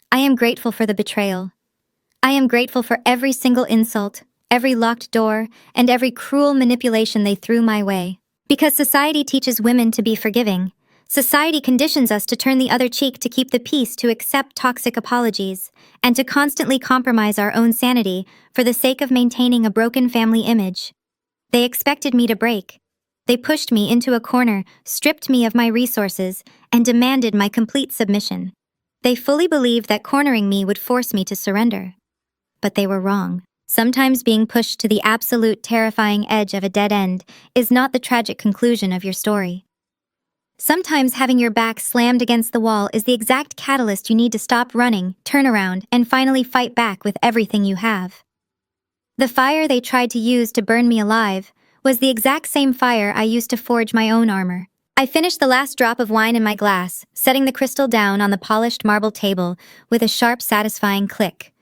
I am grateful for the betrayal. I am grateful for every single insult, every locked door, and every cruel manipulation they threw my way. Because society teaches women to be forgiving. Society conditions us to turn the other cheek, to keep the peace, to accept toxic apologies, and to constantly compromise our own sanity for the sake of maintaining a broken family image. They expected me to break. They pushed me into a corner, stripped me of my resources, and demanded my complete submission. They fully believed that cornering me would force me to surrender. But they were wrong. Sometimes being pushed to the absolute terrifying edge of a dead end is not the tragic conclusion of your story. Sometimes having your back slammed against the wall is the exact catalyst you need to stop running, turn around, and finally fight back with everything you have. The fire they tried to use to burn me alive was the exact same fire I used to forge my own armor. I finished the last drop of wine in my glass, setting the crystal down on the polished marble table with a sharp, satisfying click.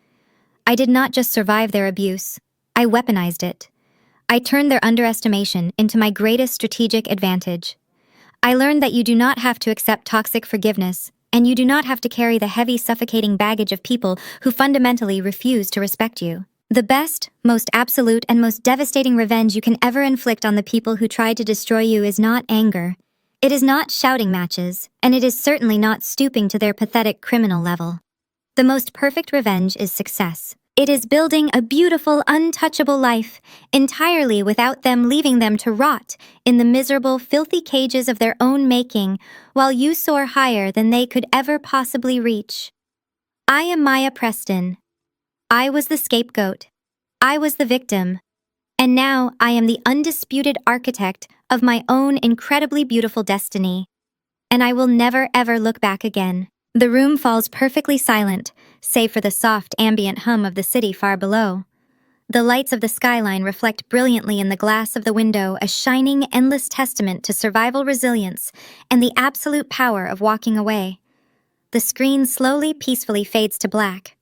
I did not just survive their abuse, I weaponized it. I turned their underestimation into my greatest strategic advantage. I learned that you do not have to accept toxic forgiveness, and you do not have to carry the heavy, suffocating baggage of people who fundamentally refuse to respect you. The best, most absolute, and most devastating revenge you can ever inflict on the people who tried to destroy you is not anger. It is not shouting matches, and it is certainly not stooping to their pathetic criminal level. The most perfect revenge is success. It is building a beautiful, untouchable life, entirely without them leaving them to rot in the miserable, filthy cages of their own making, while you soar higher than they could ever possibly reach. I am Maya Preston. I was the scapegoat. I was the victim. And now I am the undisputed architect of my own incredibly beautiful destiny. And I will never ever look back again. The room falls perfectly silent, save for the soft ambient hum of the city far below. The lights of the skyline reflect brilliantly in the glass of the window, a shining, endless testament to survival resilience and the absolute power of walking away. The screen slowly, peacefully fades to black,